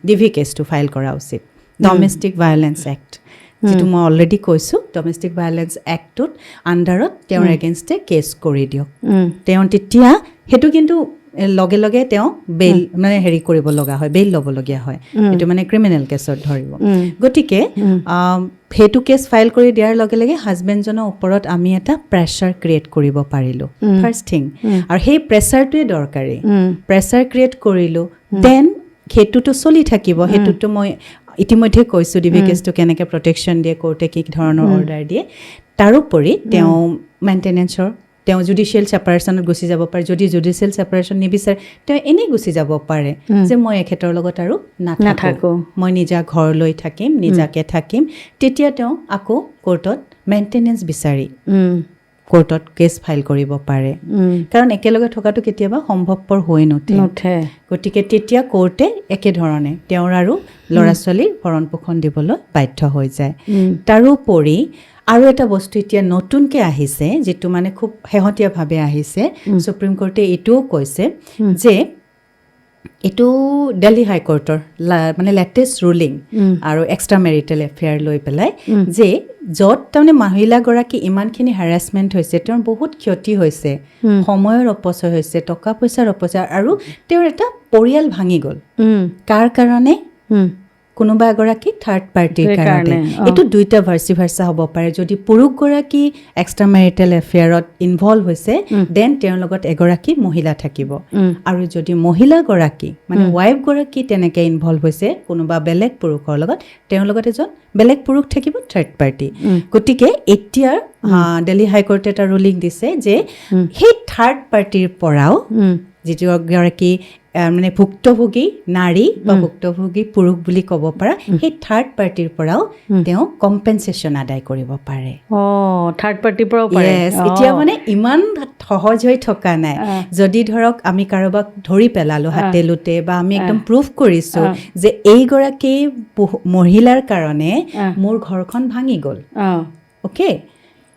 ডিভি কেছটো ফাইল কৰা উচিত, ডমেষ্টিক ভায়লেঞ্চ এক্ট, যিটো মই অলৰেডি কৈছোঁ। ডমেষ্টিক ভায়লেঞ্চ এক্টটোত আণ্ডাৰত তেওঁৰ এগেইনষ্টে কেছ কৰি দিয়ক। তেওঁ তেতিয়া সেইটো কিন্তু লগে লগে তেওঁ বেইল মানে কৰিব লগা হয়, বেইল ল'বলগীয়া হয়, এইটো মানে ক্ৰিমিনেল কেছত ধৰিব। গতিকে সেইটো কেছ ফাইল কৰি দিয়াৰ লগে লগে হাজবেণ্ডজনৰ ওপৰত আমি এটা প্ৰেছাৰ ক্ৰিয়েট কৰিব পাৰিলোঁ, ফাৰ্ষ্ট থিং। আৰু সেই প্ৰেছাৰটোৱে দৰকাৰী, প্ৰেছাৰ ক্ৰিয়েট কৰিলোঁ, দেন সেইটোতো চলি থাকিব। সেইটোতো মই ইতিমধ্যে কৈছোঁ ডিভি কেছটো কেনেকৈ প্ৰটেকশ্যন দিয়ে, কোৰ্টে কি ধৰণৰ অৰ্ডাৰ দিয়ে। তাৰোপৰি তেওঁ মেইনটেনেঞ্চৰ তেওঁ জুডিচিয়েল ছেপাৰেশ্যনত গুচি যাব পাৰে, যদি জুডিচিয়েল ছেপাৰেশ্যন নিবিচাৰে তেওঁ এনেই গুচি যাব পাৰে যে মই এখেতৰ লগত আৰু নাথাকোঁ, মই নিজা ঘৰ লৈ থাকিম, নিজাকৈ থাকিম। তেতিয়া তেওঁ আকৌ কোৰ্টত মেইনটেনেঞ্চ বিচাৰি কোৰ্টত কেছ ফাইল কৰিব পাৰে, কাৰণ একেলগে থকাটো কেতিয়াবা সম্ভৱপৰ হৈ নুঠে। গতিকে তেতিয়া কোৰ্টে একেধৰণে তেওঁৰ আৰু ল'ৰা ছোৱালীৰ ভৰণ পোষণ দিবলৈ বাধ্য হৈ যায়। তাৰোপৰি আৰু এটা বস্তু এতিয়া নতুনকৈ আহিছে, যিটো মানে খুব শেহতীয়াভাৱে আহিছে, সুপ্ৰিম কোৰ্টে এইটোও কৈছে যে এইটো দিল্লী হাইকোৰ্টৰ মানে লেটেষ্ট ৰুলিং আৰু এক্সট্ৰা মেৰিটেল এফেয়াৰ লৈ পেলাই, যে য'ত তাৰমানে মহিলাগৰাকী ইমানখিনি হেৰাছমেণ্ট হৈছে, তেওঁৰ বহুত ক্ষতি হৈছে, সময়ৰ অপচয় হৈছে, টকা পইচাৰ অপচয়, আৰু তেওঁৰ এটা পৰিয়াল ভাঙি গ'ল। কাৰ কাৰণে? কোনোবা এগৰাকী থাৰ্ড পাৰ্টিৰ কাৰণে। এইটো দুইটা ভাৰ্চি ভাৰ্চা হ'ব পাৰে। যদি পুৰুষগৰাকী এক্সট্ৰা মেৰিটেল এফেয়াৰত ইনভলভ হৈছে, দেন তেওঁৰ লগত এগৰাকী মহিলা থাকিব, আৰু যদি মহিলাগৰাকী মানে ৱাইফগৰাকী তেনেকৈ ইনভলভ হৈছে কোনোবা বেলেগ পুৰুষৰ লগত, তেওঁৰ লগত এজন বেলেগ পুৰুষ থাকিব, থাৰ্ড পাৰ্টি। গতিকে এতিয়াৰ দিল্লী হাইকোৰ্টে এটা ৰুলিং দিছে যে সেই থাৰ্ড পাৰ্টিৰ পৰাও যিটো এগৰাকী মানে ভুক্তভোগী নাৰী বা ভুক্তভোগী পুৰুষ বুলি ক'ব পাৰা, সেই থাৰ্ড পাৰ্টিৰ পৰাও তেওঁ কম্পেনচেশ্যন আদায় কৰিব পাৰে। থাৰ্ড পাৰ্টিৰ পৰাও পাৰে। এতিয়া মানে ইমান সহজ হৈ থকা নাই। যদি ধৰক আমি কাৰোবাক ধৰি পেলালোঁ হাতে লোতে, বা আমি একদম প্ৰুফ কৰিছোঁ যে এইগৰাকী মহিলাৰ কাৰণে মোৰ ঘৰখন ভাঙি গ'ল, অ'কে,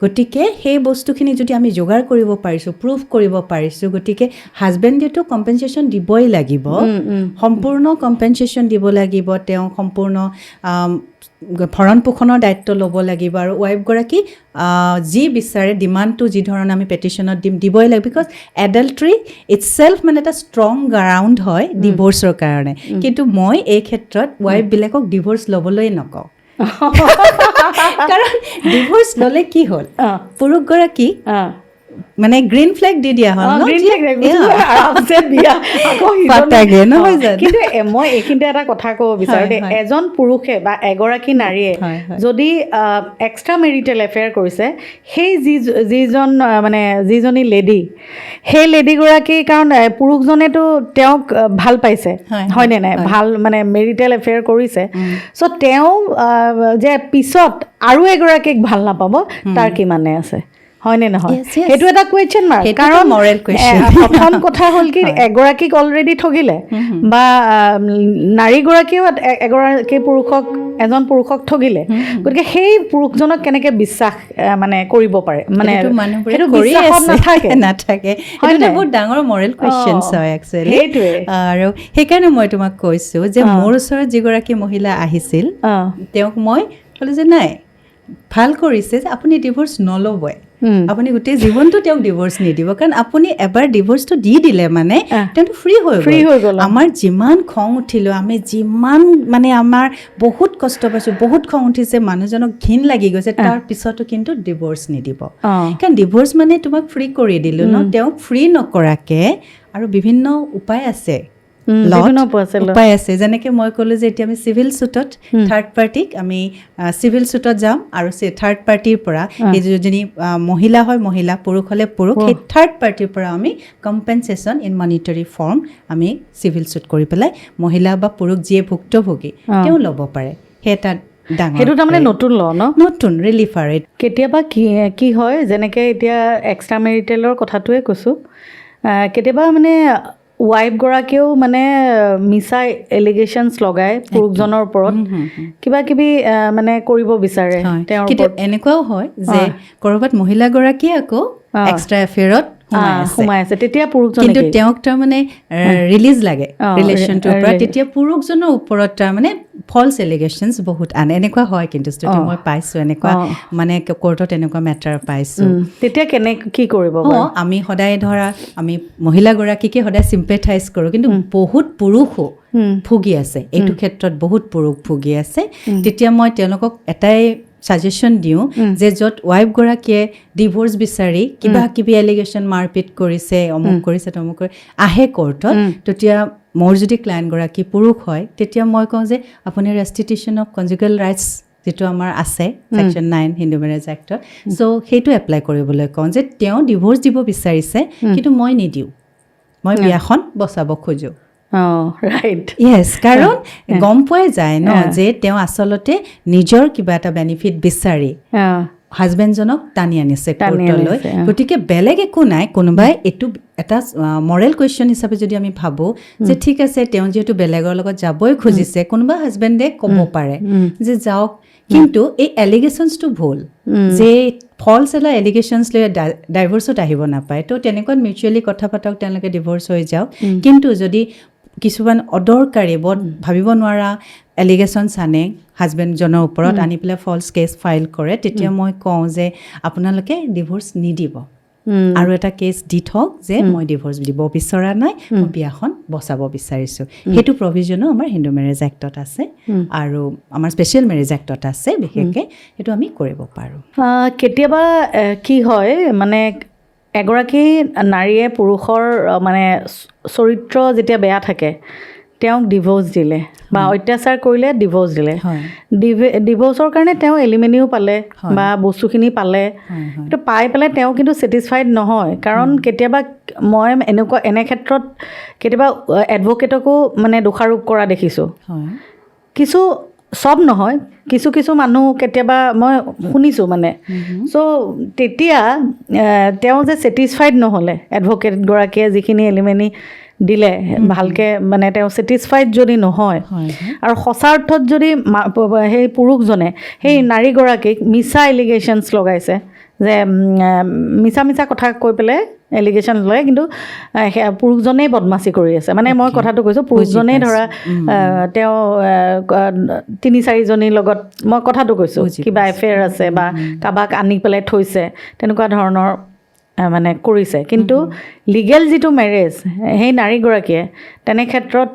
গতিকে সেই বস্তুখিনি যদি আমি যোগাৰ কৰিব পাৰিছোঁ, প্ৰুফ কৰিব পাৰিছোঁ, গতিকে হাজবেণ্ডেতো কম্পেনচেশ্যন দিবই লাগিব, সম্পূৰ্ণ কম্পেনচেশ্যন দিব লাগিব, তেওঁ সম্পূৰ্ণ ভৰণ পোষণৰ দায়িত্ব ল'ব লাগিব, আৰু ৱাইফগৰাকী যি বিচাৰে ডিমাণ্ডটো যি ধৰণে আমি পেটিশ্যনত দিবই লাগিব, বিকজ এডাল্ট্ৰি ইটছেল্ফ মানে এটা ষ্ট্ৰং গ্ৰাউণ্ড হয় ডিভোৰ্চৰ কাৰণে। কিন্তু মই এই ক্ষেত্ৰত ৱাইফবিলাকক ডিভোৰ্চ ল'বলৈ নকওঁ, কাৰণ ডিভোৰ্চ ল'লে কি হ'ল, পুৰুষগৰাকী মানে গ্ৰীণ ফ্লেগ দি দিয়া হ'ল। কিন্তু মই এইখিনিতে এটা কথা ক'ব বিচাৰোঁ দেই, এজন পুৰুষে বা এগৰাকী নাৰীয়ে যদি এক্সট্ৰা মেৰিটেল এফেয়াৰ কৰিছে, সেই যিজনী লেডি, সেই লেডিগৰাকী, কাৰণ পুৰুষজনেতো তেওঁক ভাল পাইছে, হয়নে নাই, ভাল মানে মেৰিটেল এফেয়াৰ কৰিছে, চ' তেওঁ যে পিছত আৰু এগৰাকীক ভাল নাপাব তাৰ কি মানে আছে, হয়নে নহয়? সেইটো এটা কুৱেশ্যন মাৰ্ক, কাৰণ প্ৰথম কথা হ'ল কি, এগৰাকীক অলৰেডি ঠগিলে, বা নাৰীগৰাকীয়েও এজন পুৰুষক ঠগিলে, গতিকে সেই পুৰুষজনক কেনেকৈ বিশ্বাস মানে কৰিব পাৰে, মানে সেইটো বিশ্বাসত নাথাকে। সেইটো বহুত ডাঙৰ মৰেল কুৱেশ্যনছ হয় একচুৱেলি। সেইটোৱে, আৰু সেইকাৰণে মই তোমাক কৈছোঁ যে মোৰ ওচৰত যিগৰাকী মহিলা আহিছিল, তেওঁক মই ক'লোঁ যে নাই, ভাল কৰিছে যে আপুনি ডিভোৰ্চ নল'বই, আপুনি গোটেই জীৱনটো তেওঁক ডিভোৰ্চ নিদিব, কাৰণ আপুনি এবাৰ ডিভোৰ্চটো দি দিলে মানে তেওঁতো ফ্ৰী হৈ গ'ল। আমাৰ যিমান খং উঠিলোঁ, আমি যিমান মানে আমাৰ বহুত কষ্ট পাইছোঁ, বহুত খং উঠিছে, মানুহজনক ঘিণ লাগি গৈছে, তাৰ পিছতো কিন্তু ডিভোৰ্চ নিদিব। কাৰণ ডিভোৰ্চ মানে তোমাক ফ্ৰী কৰি দিলোঁ ন, তেওঁক ফ্ৰী নকৰাকৈ আৰু বিভিন্ন উপায় আছে, উপায় আছে। যেনেকৈ মই ক'লোঁ যে এতিয়া আমি চিভিল শ্বুটত থাৰ্ড পাৰ্টিক আমি চিভিল শ্বুটত যাম, আৰু থাৰ্ড পাৰ্টিৰ পৰা সেই যদি মহিলা হয় মহিলা, পুৰুষ হ'লে পুৰুষ, সেই থাৰ্ড পাৰ্টিৰ পৰা আমি কম্পেনচেশ্যন ইন মনিটাৰী ফৰ্ম আমি চিভিল শ্বুট কৰি পেলাই মহিলা বা পুৰুষ যিয়ে ভুক্তভোগী তেওঁ ল'ব পাৰে। সেই এটা সেইটো তাৰমানে নতুন ল ন, নতুন ৰিলিফ। আৰু কেতিয়াবা কি হয়, যেনেকৈ এতিয়া এক্সট্ৰা মেৰিটেলৰ কথাটোৱে কৈছোঁ, কেতিয়াবা মানে ৱাইফগৰাকীয়েও মানে মিছা এলিগেশ্যনছ লগাই পুৰুষজনৰ ওপৰত কিবা কিবি মানে কৰিব বিচাৰে। এনেকুৱাও হয় যে ক'ৰবাত মহিলাগৰাকীয়ে আকৌ এক্সট্ৰা এফেয়াৰত সোমাই আছে, তেতিয়া পুৰুষজন, কিন্তু তেওঁক তাৰমানে ৰিলিজ লাগে ৰিলেশ্যনটোৰ পৰা, তেতিয়া পুৰুষজনৰ ওপৰত তাৰমানে ফলছ এলিগেশ্যনছ বহুত আনে। এনেকুৱা হয় কিন্তু মই পাইছোঁ, এনেকুৱা মানে কোৰ্টত এনেকুৱা মেটাৰ পাইছোঁ। তেতিয়া কি কৰিব? আমি সদায় ধৰা আমি মহিলাগৰাকীকে সদায় চিম্পেথাইজ কৰোঁ, কিন্তু বহুত পুৰুষো ভুগি আছে এইটো ক্ষেত্ৰত, বহুত পুৰুষ ভুগি আছে। তেতিয়া মই তেওঁলোকক এটাই ছাজেশ্যন দিওঁ যে য'ত ৱাইফগৰাকীয়ে ডিভোৰ্চ বিচাৰি কিবা কিবি এলিগেশ্যন মাৰপিট কৰিছে, অমুক কৰিছে তমুক কৰি আহে কোৰ্টত, তেতিয়া মোৰ যদি ক্লায়েণ্টগৰাকী পুৰুষ হয়, তেতিয়া মই কওঁ যে আপুনি ৰেষ্টিটিউশ্যন অফ কনজুগেল ৰাইটছ যিটো আমাৰ আছে ছেকশ্যন 9 হিন্দু মেৰেজ এক্টত, চ' সেইটো এপ্লাই কৰিবলৈ কওঁ যে তেওঁ ডিভোৰ্চ দিব বিচাৰিছে কিন্তু মই নিদিওঁ, মই বিয়াখন বচাব খোজোঁ। য়েছ, কাৰণ গম পোৱাই যায় ন যে তেওঁ আচলতে নিজৰ কিবা এটা বেনিফিট বিচাৰি হাজবেণ্ডজনক টানি আনিছে কোৰ্টলৈ। গতিকে বেলেগ একো নাই। কোনোবাই এইটো এটা মৰেল কুৱেশ্যন হিচাপে যদি আমি ভাবোঁ যে ঠিক আছে তেওঁ যিহেতু বেলেগৰ লগত যাবই খুজিছে, কোনোবা হাজবেণ্ডে ক'ব পাৰে যে যাওক, কিন্তু এই এলিগেশ্যনছটো ভুল, যে ফলছ এটা এলিগেশ্যনছ লৈ ডাইভৰ্চত আহিব নাপায়। তো তেনেকুৱাত মিউচুৱেলি কথা পাতক, তেওঁলোকে ডিভোৰ্চ হৈ যাওক। কিন্তু যদি কিছুমান অদৰকাৰী ভাবিব নোৱাৰা এলিগেশ্যনছ আনে হাজবেণ্ডজনৰ ওপৰত, আনি পেলাই ফলছ কেছ ফাইল কৰে, তেতিয়া মই কওঁ যে আপোনালোকে ডিভোৰ্চ নিদিব, আৰু এটা কেছ দি থওক যে মই ডিভোৰ্চ দিব বিচৰা নাই, মই বিয়াখন বচাব বিচাৰিছোঁ। সেইটো প্ৰভিজনো আমাৰ হিন্দু মেৰেজ এক্টত আছে, আৰু আমাৰ স্পেচিয়েল মেৰেজ এক্টত আছে। বিশেষকৈ সেইটো আমি কৰিব পাৰোঁ। কেতিয়াবা কি হয়, মানে এগৰাকী নাৰীয়ে পুৰুষৰ মানে চৰিত্ৰ যেতিয়া বেয়া থাকে, তেওঁক ডিভোৰ্চ দিলে বা অত্যাচাৰ কৰিলে ডিভোৰ্চ দিলে, ডিভোৰ্চৰ কাৰণে তেওঁ এলিমেনিও পালে বা বস্তুখিনি পালে, কিন্তু পাই পেলাই তেওঁ কিন্তু ছেটিছফাইড নহয়। কাৰণ কেতিয়াবা মই এনে ক্ষেত্ৰত কেতিয়াবা এডভকেটকো মানে দোষাৰোপ কৰা দেখিছোঁ। কিছু চব নহয়, কিছু মানুহ কেতিয়াবা মই শুনিছোঁ মানে। চ' তেতিয়া তেওঁ যে ছেটিছফাইড নহ'লে, এডভকেটগৰাকীয়ে যিখিনি এলিমেনি দিলে ভালকৈ, মানে তেওঁ ছেটিছফাইড যদি নহয়, আৰু সঁচা অৰ্থত যদি সেই পুৰুষজনে সেই নাৰীগৰাকীক মিছা এলিগেশ্যনছ লগাইছে, যে মিছা কথা কৈ পেলাই এলিগেশ্যন লয়, কিন্তু পুৰুষজনেই বদমাচি কৰি আছে। মানে মই কথাটো কৈছোঁ, পুৰুষজনেই ধৰা তেওঁ 3-4জনীৰ লগত, মই কথাটো কৈছোঁ, কিবা এফেয়াৰ আছে বা কাৰোবাক আনি পেলাই থৈছে, তেনেকুৱা ধৰণৰ মানে কৰিছে। কিন্তু লিগেল যিটো মেৰেজ, সেই নাৰীগৰাকীয়ে তেনে ক্ষেত্ৰত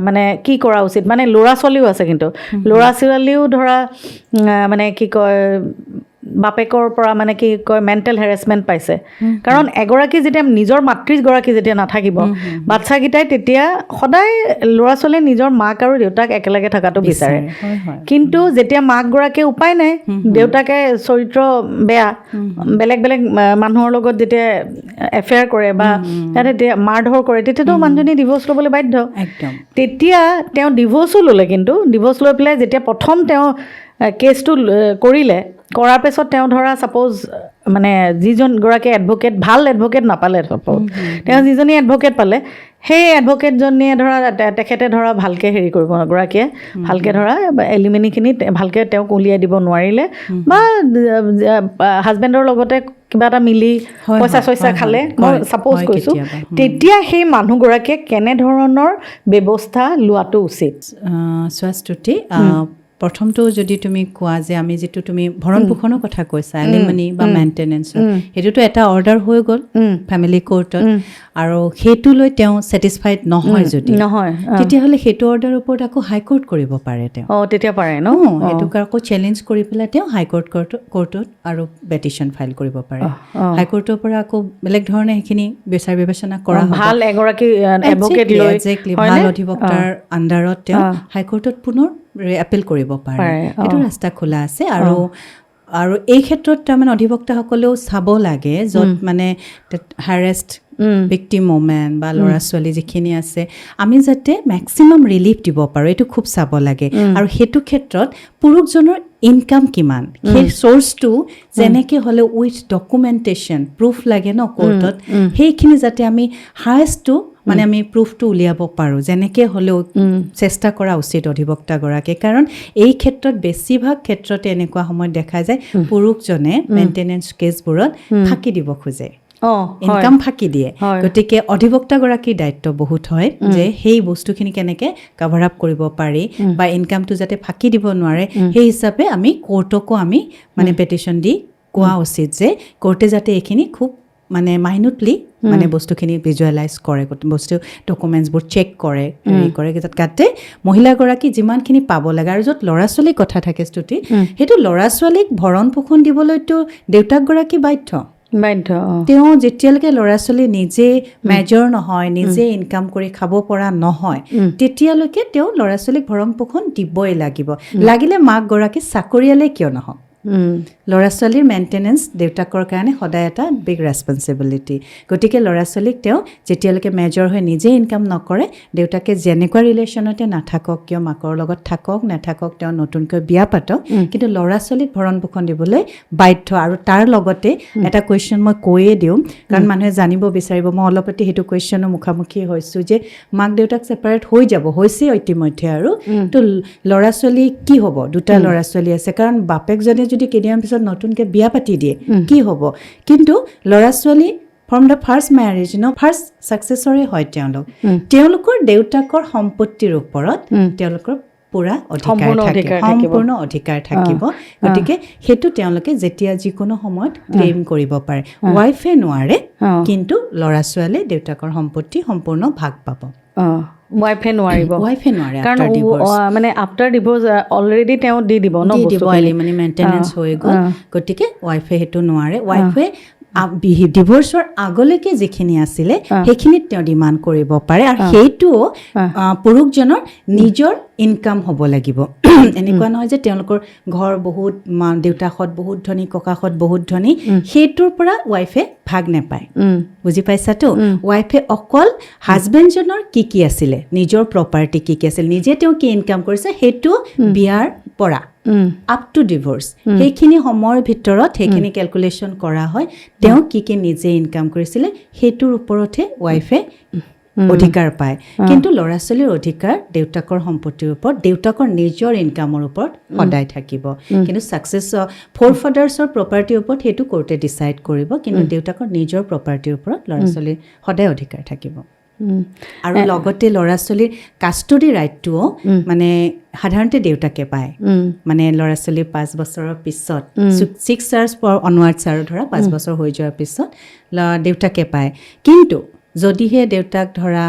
মানে কি কৰা উচিত? মানে ল'ৰা ছোৱালীও আছে, কিন্তু ল'ৰা ছোৱালীও ধৰা মানে কি কয়, বাপেকৰ পৰা মানে কি কয় মেণ্টেল হেৰেছমেণ্ট পাইছে। কাৰণ এগৰাকী যেতিয়া নিজৰ মাতৃগৰাকী যেতিয়া নাথাকিব, বাচ্ছাকেইটাই তেতিয়া সদায় ল'ৰা ছোৱালীয়ে নিজৰ মাক আৰু দেউতাক একেলগে থকাটো বিচাৰে। কিন্তু যেতিয়া মাকগৰাকীয়ে উপায় নাই, দেউতাকে চৰিত্ৰ বেয়া, বেলেগ মানুহৰ লগত যেতিয়া এফেয়াৰ কৰে বা তেতিয়া মাৰধৰ কৰে, তেতিয়াতো মানুহজনী ডিভোৰ্চ ল'বলৈ বাধ্য। তেতিয়া তেওঁ ডিভোৰ্চো ল'লে, কিন্তু ডিভোৰ্চ লৈ পেলাই যেতিয়া প্ৰথম তেওঁ কেছটো কৰিলে, কৰাৰ পিছত তেওঁ ধৰা ছাপ'জ মানে যিজনগৰাকী এডভকেট, ভাল এডভকেট নাপালে, তেওঁ যিজনী এডভকেট পালে, সেই এডভকেটজনীয়ে ধৰা তেখেতে ধৰা ভালকৈ হেৰি কৰিব, গৰাকীয়ে ভালকৈ ধৰা এলিমেনিখিনি ভালকৈ তেওঁক উলিয়াই দিব নোৱাৰিলে, বা হাজবেণ্ডৰ লগতে কিবা এটা মিলি পইচা খালে, মই ছাপ'জ কৈছোঁ, তেতিয়া সেই মানুহগৰাকীয়ে কেনেধৰণৰ ব্যৱস্থা লোৱাটো উচিত? স্বাস্থ্যটি প্ৰথমটো যদি তুমি কোৱা যে আমি যিটো তুমি ভৰণ পোষণৰ কথা কৈছা এলিমনি বা মেইনটেনেন্সৰ সেইটোতো এটা অৰ্ডাৰ হৈ গ'ল ফেমিলি কোৰ্টত আৰু সেইটো লৈ তেওঁ ছেটিছফাইড নহয় যদি তেতিয়াহ'লে সেইটো অৰ্ডাৰৰ ওপৰত আকৌ হাইকোৰ্ট কৰিব পাৰে তেওঁ তেতিয়া পাৰে ন সেইটোক আকৌ চেলেঞ্জ কৰি পেলাই তেওঁ হাইকোৰ্টত আৰু পেটিশ্যন ফাইল কৰিব পাৰে হাইকোৰ্টৰ পৰা আকৌ বেলেগ ধৰণে সেইখিনি বিচাৰ বিবেচনা কৰা ভাল এগৰাকী এডভোকেট লৈ ভাল অধিবক্তাৰ আণ্ডাৰত তেওঁ হাইকোৰ্টত পুনৰ এপিল কৰিব পাৰে এইটো ৰাস্তা খোলা আছে আৰু এই ক্ষেত্ৰত তাৰমানে অধিবক্তাসকলেও চাব লাগে য'ত মানে হাৰেষ্ট ভিক্টিম ওমেন বা ল'ৰা ছোৱালী যিখিনি আছে আমি যাতে মেক্সিমাম ৰিলিফ দিব পাৰোঁ এইটো খুব চাব লাগে আৰু সেইটো ক্ষেত্ৰত পুৰুষজনৰ ইনকাম কিমান সেই চ'ৰ্চটো যেনেকৈ হ'লেও উইথ ডকুমেণ্টেশ্যন প্ৰুফ লাগে ন কোৰ্টত সেইখিনি যাতে আমি হায়েষ্টটো মানে আমি প্ৰুফটো উলিয়াব পাৰোঁ যেনেকৈ হ'লেও চেষ্টা কৰা উচিত অধিবক্তাগৰাকীয়ে কাৰণ এই ক্ষেত্ৰত বেছিভাগ ক্ষেত্ৰতে এনেকুৱা সময়ত দেখা যায় পুৰুষজনে মেইনটেনেন্স কেছবোৰত ফাঁকি দিব খোজে ইনকাম ফাঁকি দিয়ে গতিকে অধিবক্তাগৰাকীৰ দায়িত্ব বহুত হয় যে সেই বস্তুখিনি কেনেকৈ কাভাৰ আপ কৰিব পাৰি বা ইনকামটো যাতে ফাঁকি দিব নোৱাৰে সেই হিচাপে আমি কোৰ্টকো আমি মানে পেটিশ্যন দি কোৱা উচিত যে কোৰ্টে যাতে এইখিনি খুব মানে মাইনুটলি মানে বস্তুখিনি ভিজুৱেলাইজ কৰে বস্তু ডকুমেণ্টছবোৰ চেক কৰে হেৰি কৰে যাতে মহিলাগৰাকী যিমানখিনি পাব লাগে আৰু য'ত ল'ৰা ছোৱালীৰ কথা থাকে স্তুতি সেইটো ল'ৰা ছোৱালীক ভৰণ পোষণ দিবলৈতো দেউতাকগৰাকী বাধ্য তেওঁ যেতিয়ালৈকে ল'ৰা ছোৱালী নিজে মেজৰ নহয় নিজে ইনকাম কৰি খাব পৰা নহয় তেতিয়ালৈকে তেওঁ ল'ৰা ছোৱালীক ভৰণ পোষণ দিবই লাগিব লাগিলে মাকগৰাকী চাকৰিয়ালে কিয় নহওক ল'ৰা ছোৱালীৰ মেইনটেনেন্স দেউতাকৰ কাৰণে সদায় এটা বিগ ৰেছপনচিবিলিটি গতিকে ল'ৰা ছোৱালীক তেওঁ যেতিয়ালৈকে মেজৰ হৈ নিজে ইনকাম নকৰে দেউতাকে যেনেকুৱা ৰিলেশ্যনতে নাথাকক কিয় মাকৰ লগত থাকক নাথাকক তেওঁ নতুনকৈ বিয়া পাতক কিন্তু ল'ৰা ছোৱালীক ভৰণ পোষণ দিবলৈ বাধ্য আৰু তাৰ লগতে এটা কুৱেশ্যন মই কৈয়ে দিওঁ কাৰণ মানুহে জানিব বিচাৰিব মই অলপতে সেইটো কুৱেশ্যনৰ মুখামুখি হৈছোঁ যে মাক দেউতাক ছেপাৰেট হৈ যাব হৈছে ইতিমধ্যে আৰু তো ল'ৰা ছোৱালী কি হ'ব দুটা ল'ৰা ছোৱালী আছে কাৰণ বাপেকজনে যদি কেইদিনমান পিছত নতুনকৈ বিয়া পাতি দিয়ে কি হ'ব কিন্তু ল'ৰা ছোৱালী from the first marriage first ছাকচেছৰে হয় তেওঁলোকৰ দেউতাকৰ সম্পত্তিৰ ওপৰত তেওঁলোকৰ পুৰা সম্পূৰ্ণ অধিকাৰ থাকিব গতিকে সেইটো তেওঁলোকে যেতিয়া যিকোনো সময়ত ক্লেইম কৰিব পাৰে ৱাইফে নোৱাৰে কিন্তু ল'ৰা ছোৱালীয়ে দেউতাকৰ সম্পত্তি সম্পূৰ্ণ ভাগ পাব ৱাইফে নোৱাৰে কাৰণ মানে আফটাৰ ডিভ'ৰ্চ অলৰেডি তেওঁ দি দিব মানে মেইনটেনেন্স হৈ গ'ল গতিকে ৱাইফে সেইটো নোৱাৰে ৱাইফে ডিভ'ৰ্চৰ আগলৈকে যিখিনি আছিলে সেইখিনিত তেওঁ ডিমাণ্ড কৰিব পাৰে আৰু সেইটোও পুৰুষজনৰ নিজৰ ইনকাম হ'ব লাগিব এনেকুৱা নহয় যে তেওঁলোকৰ ঘৰ বহুত দেউতাকহঁত বহুত ধনী ককাহঁত বহুত ধনী সেইটোৰ পৰা ৱাইফে ভাগ নাপায় বুজি পাইছাতো ৱাইফে অকল হাজবেণ্ডজনৰ কি আছিলে নিজৰ প্ৰপাৰ্টি কি আছিল নিজে তেওঁ কি ইনকাম কৰিছে সেইটো বিয়াৰ পৰা আপ টু ডিভ'ৰ্চ সেইখিনি সময়ৰ ভিতৰত সেইখিনি কেলকুলেশ্যন কৰা হয় তেওঁ কি নিজে ইনকাম কৰিছিলে সেইটোৰ ওপৰতহে ৱাইফে অধিকাৰ পায় কিন্তু ল'ৰা ছোৱালীৰ অধিকাৰ দেউতাকৰ সম্পত্তিৰ ওপৰত দেউতাকৰ নিজৰ ইনকামৰ ওপৰত সদায় থাকিব কিন্তু ছাকচেছ ফ'ৰ ফাদাৰ্ছৰ প্ৰপাৰ্টিৰ ওপৰত সেইটো কোৰ্টে ডিচাইড কৰিব কিন্তু দেউতাকৰ নিজৰ প্ৰপাৰ্টিৰ ওপৰত ল'ৰা ছোৱালীৰ সদায় অধিকাৰ থাকিব আৰু লগতে ল'ৰা ছোৱালীৰ কাষ্টডি ৰাইটটোও মানে সাধাৰণতে দেউতাকে পায় মানে ল'ৰা ছোৱালী 5 বছৰৰ পিছত 6 ইয়াৰ্ছ অনৱাৰ্ডছ আৰু ধৰা 5 বছৰ হৈ যোৱাৰ পিছত দেউতাকে পায় কিন্তু যদিহে দেউতাক ধৰা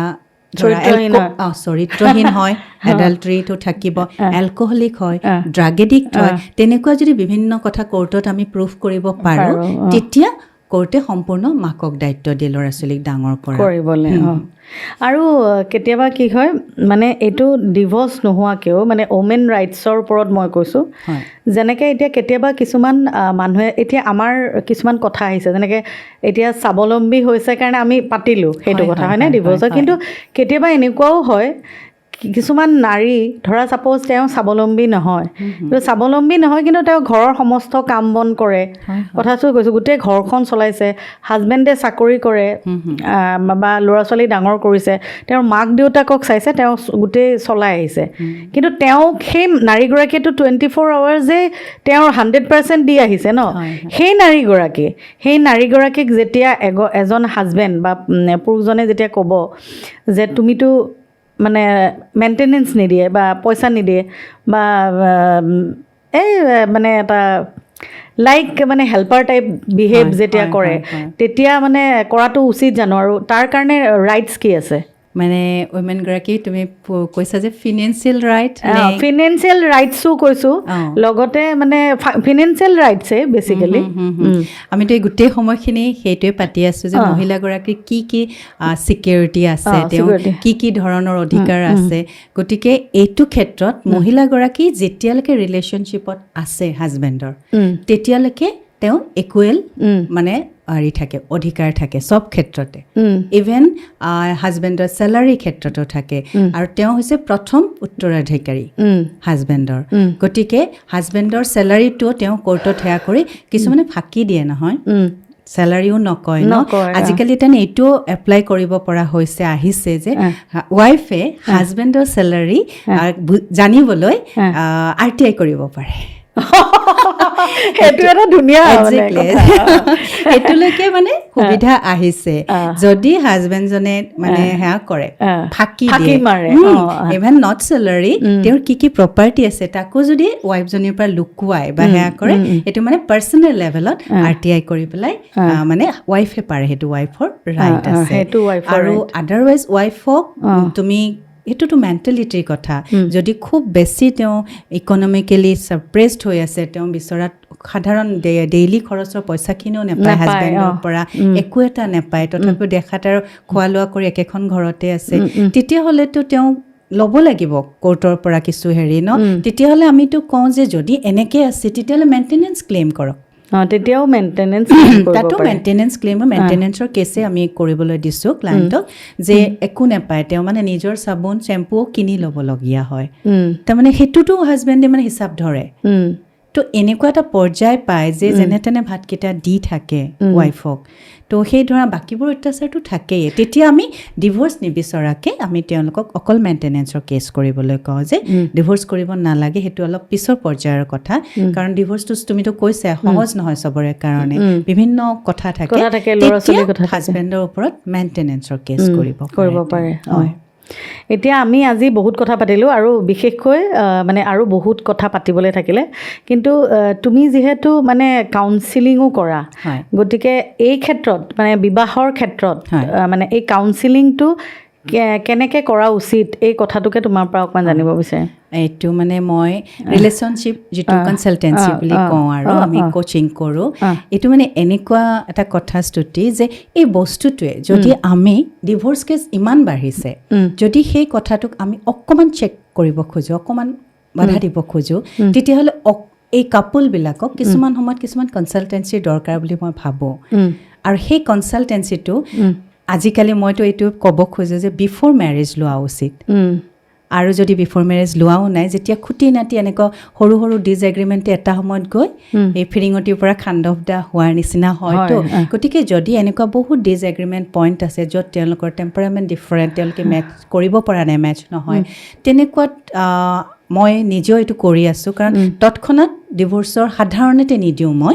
চৰিত্ৰহীন হয় এডাল্টাৰীটো থাকিব এলকহলিক হয় ড্ৰাগ এডিক্ট হয় তেনেকুৱা যদি বিভিন্ন কথা কোৰ্টত আমি প্ৰুফ কৰিব পাৰোঁ তেতিয়া কোৰ্টে সম্পূৰ্ণ মাকক দায়িত্ব দিয়ে ল'ৰা ছোৱালীক ডাঙৰ কৰিবলৈ আৰু কেতিয়াবা কি হয় মানে এইটো ডিভ'ৰ্চ নোহোৱাকৈও মানে ওমেন ৰাইটছৰ ওপৰত মই কৈছোঁ যেনেকৈ এতিয়া কেতিয়াবা কিছুমান মানুহে এতিয়া আমাৰ কিছুমান কথা আহিছে যেনেকৈ এতিয়া স্বাৱলম্বী হৈছে কাৰণে আমি পাতিলোঁ সেইটো কথা হয়নে ডিভ'ৰ্চৰ কিন্তু কেতিয়াবা এনেকুৱাও হয় কিছুমান নাৰী ধৰা ছাপ'জ তেওঁ স্বাৱলম্বী নহয় কিন্তু তেওঁ ঘৰৰ সমস্ত কাম বন কৰে কথাটো কৈছোঁ গোটেই ঘৰখন চলাইছে হাজবেণ্ডে চাকৰি কৰে বা ল'ৰা ছোৱালী ডাঙৰ কৰিছে তেওঁৰ মাক দেউতাকক চাইছে তেওঁ গোটেই চলাই আহিছে কিন্তু তেওঁ সেই নাৰীগৰাকীয়েতো 24 আৱাৰ্ছে তেওঁৰ 100% দি আহিছে ন সেই নাৰীগৰাকীক যেতিয়া এজন হাজবেণ্ড বা পুৰুষজনে যেতিয়া ক'ব যে তুমিতো মানে মেইনটেনেঞ্চ নিদিয়ে বা পইচা নিদিয়ে বা এই মানে এটা লাইক মানে হেল্পাৰ টাইপ বিহেভ যেতিয়া কৰে তেতিয়া মানে কৰাটো উচিত জানো আৰু তাৰ কাৰণে ৰাইটছ কি আছে মানে উইমেনগৰাকী তুমি কৈছা যে ফিনেন্সিয়েল ৰাইট ফিনেন্সিয়েল ৰাইটছো কৈছোঁ লগতে মানে ফিনেন্সিয়েল ৰাইটছে বেচিকেলি আমিতো এই গোটেই সময়খিনি সেইটোৱে পাতি আছোঁ যে মহিলাগৰাকীৰ কি কি ছিকিউৰিটি আছে তেওঁ কি ধৰণৰ অধিকাৰ আছে গতিকে এইটো ক্ষেত্ৰত মহিলাগৰাকী যেতিয়ালৈকে ৰিলেশ্যনশ্বিপত আছে হাজবেণ্ডৰ তেতিয়ালৈকে তেওঁ ইকুৱেল মানে হেৰি থাকে অধিকাৰ থাকে চব ক্ষেত্ৰতে ইভেন হাজবেণ্ডৰ চেলাৰী ক্ষেত্ৰতো থাকে আৰু তেওঁ হৈছে প্ৰথম উত্তৰাধিকাৰী হাজবেণ্ডৰ গতিকে হাজবেণ্ডৰ চেলাৰীটো তেওঁ কোৰ্টত সেয়া কৰি কিছুমানে ফাঁকি দিয়ে নহয় চেলাৰীও নকয় ন আজিকালি তেনে এইটো এপ্লাই কৰিব পৰা হৈছে আহিছে যে ৱাইফে হাজবেণ্ডৰ চেলাৰী জানিবলৈ RTI কৰিব পাৰে সেইটো এটা ধুনীয়া সেইটোলৈকে মানে সুবিধা আহিছে যদি হাজবেণ্ডজনে মানে সেয়া কৰে ফাঁকি মাৰে ইভেন নট চেলাৰী তেওঁৰ কি প্ৰপাৰ্টি আছে তাকো যদি ৱাইফজনীৰ পৰা লুকুৱাই বা সেয়া কৰে এইটো মানে পাৰ্চনেল লেভেলত RTI কৰি পেলাই মানে ৱাইফে পাৰে সেইটো ৱাইফৰ ৰাইট আছে আৰু আদাৰৱাইজ ৱাইফক তুমি এইটোতো মেণ্টেলিটিৰ কথা যদি খুব বেছি তেওঁ ইকনমিকেলি ছাপ্ৰেছড হৈ আছে তেওঁ বিচৰাত সাধাৰণ ডেইলি খৰচৰ পইচাখিনিও নেপায় হাজবেণ্ডৰ পৰা একো এটা নেপায় তথাপিও দেখাত আৰু খোৱা লোৱা কৰি একেখন ঘৰতে আছে তেতিয়াহ'লেতো তেওঁ ল'ব লাগিব কোৰ্টৰ পৰা কিছু হেৰি ন তেতিয়াহ'লে আমিতো কওঁ যে যদি এনেকৈ আছে তেতিয়াহ'লে মেইনটেনেঞ্চ ক্লেইম কৰক তেতিয়াও মেইনটেনেঞ্চ তাতো মেইনটেনেঞ্চ ক্লেইম মেইনটেনেঞ্চৰ কেছে আমি কৰিবলৈ দিছোঁ ক্লাইণ্টক যে একো নাপায় তেওঁ মানে নিজৰ চাবোন চেম্পুও কিনি ল'বলগীয়া হয় তাৰমানে সেইটোতো হাজবেণ্ডে মানে হিচাপ ধৰে তো এনেকুৱা এটা পৰ্যায় পায় যে যেনে তেনে ভাতকেইটা দি থাকে ৱাইফক তো সেই ধৰা বাকীবোৰ অত্যাচাৰটো থাকেই তেতিয়া আমি ডিভোৰ্চ নিবিচৰাকৈ আমি তেওঁলোকক অকল মেইনটেনেঞ্চৰ কেছ কৰিবলৈ কওঁ যে ডিভোৰ্চ কৰিব নালাগে সেইটো অলপ পিছৰ পৰ্যায়ৰ কথা কাৰণ ডিভোৰ্চটো তুমিতো কৈছা সহজ নহয় চবৰে কাৰণে বিভিন্ন কথা থাকে হাজবেণ্ডৰ ওপৰত মেইনটেনেঞ্চৰ কেছ কৰিব পাৰে হয় এতিয়া আমি আজি বহুত কথা পাতিলোঁ আৰু বিশেষকৈ মানে আৰু বহুত কথা পাতিবলৈ থাকিলে কিন্তু তুমি যিহেতু মানে কাউন্সিলিঙো কৰা গতিকে এই ক্ষেত্ৰত মানে বিবাহৰ ক্ষেত্ৰত মানে এই কাউন্সিলিংটো কেনেকৈ কৰা উচিত এই কথাটোকে তোমাৰ পৰা অকণমান জানিব বিচাৰিম এইটো মানে মই ৰিলেশ্যনশ্বিপ যিটো কনচালটেঞ্চি বুলি কওঁ আৰু আমি কোচিং কৰোঁ এইটো মানে এনেকুৱা এটা কথা স্তুতি যে এই বস্তুটোৱে যদি আমি ডিভোৰ্চ কেছ ইমান বাঢ়িছে যদি সেই কথাটোক আমি অকণমান চেক কৰিব খোজোঁ অকণমান বাধা দিব খোজোঁ তেতিয়াহ'লে এই কাপলবিলাকক কিছুমান সময়ত কিছুমান কনচালটেঞ্চিৰ দৰকাৰ বুলি মই ভাবোঁ আৰু সেই কনচালটেঞ্চিটো আজিকালি মইতো এইটো ক'ব খোজোঁ যে বিফৰ মেৰেজ লোৱা উচিত আৰু যদি বিফৰ মেৰেজ লোৱাও নাই যেতিয়া খুটি নাটি এনেকুৱা সৰু সৰু ডিছএগ্ৰিমেণ্টে এটা সময়ত গৈ এই ফিৰিঙতিৰ পৰা খাণ্ডৱদা হোৱাৰ নিচিনা হয়তো গতিকে যদি এনেকুৱা বহুত ডিছএগ্ৰিমেণ্ট পইণ্ট আছে য'ত তেওঁলোকৰ টেম্পাৰামেণ্ট ডিফাৰেণ্ট তেওঁলোকে মেচ কৰিব পৰা নাই মেচ নহয় তেনেকুৱাত মই নিজেও এইটো কৰি আছোঁ কাৰণ তৎক্ষণাত ডিভোৰ্চৰ সাধাৰণতে নিদিওঁ মই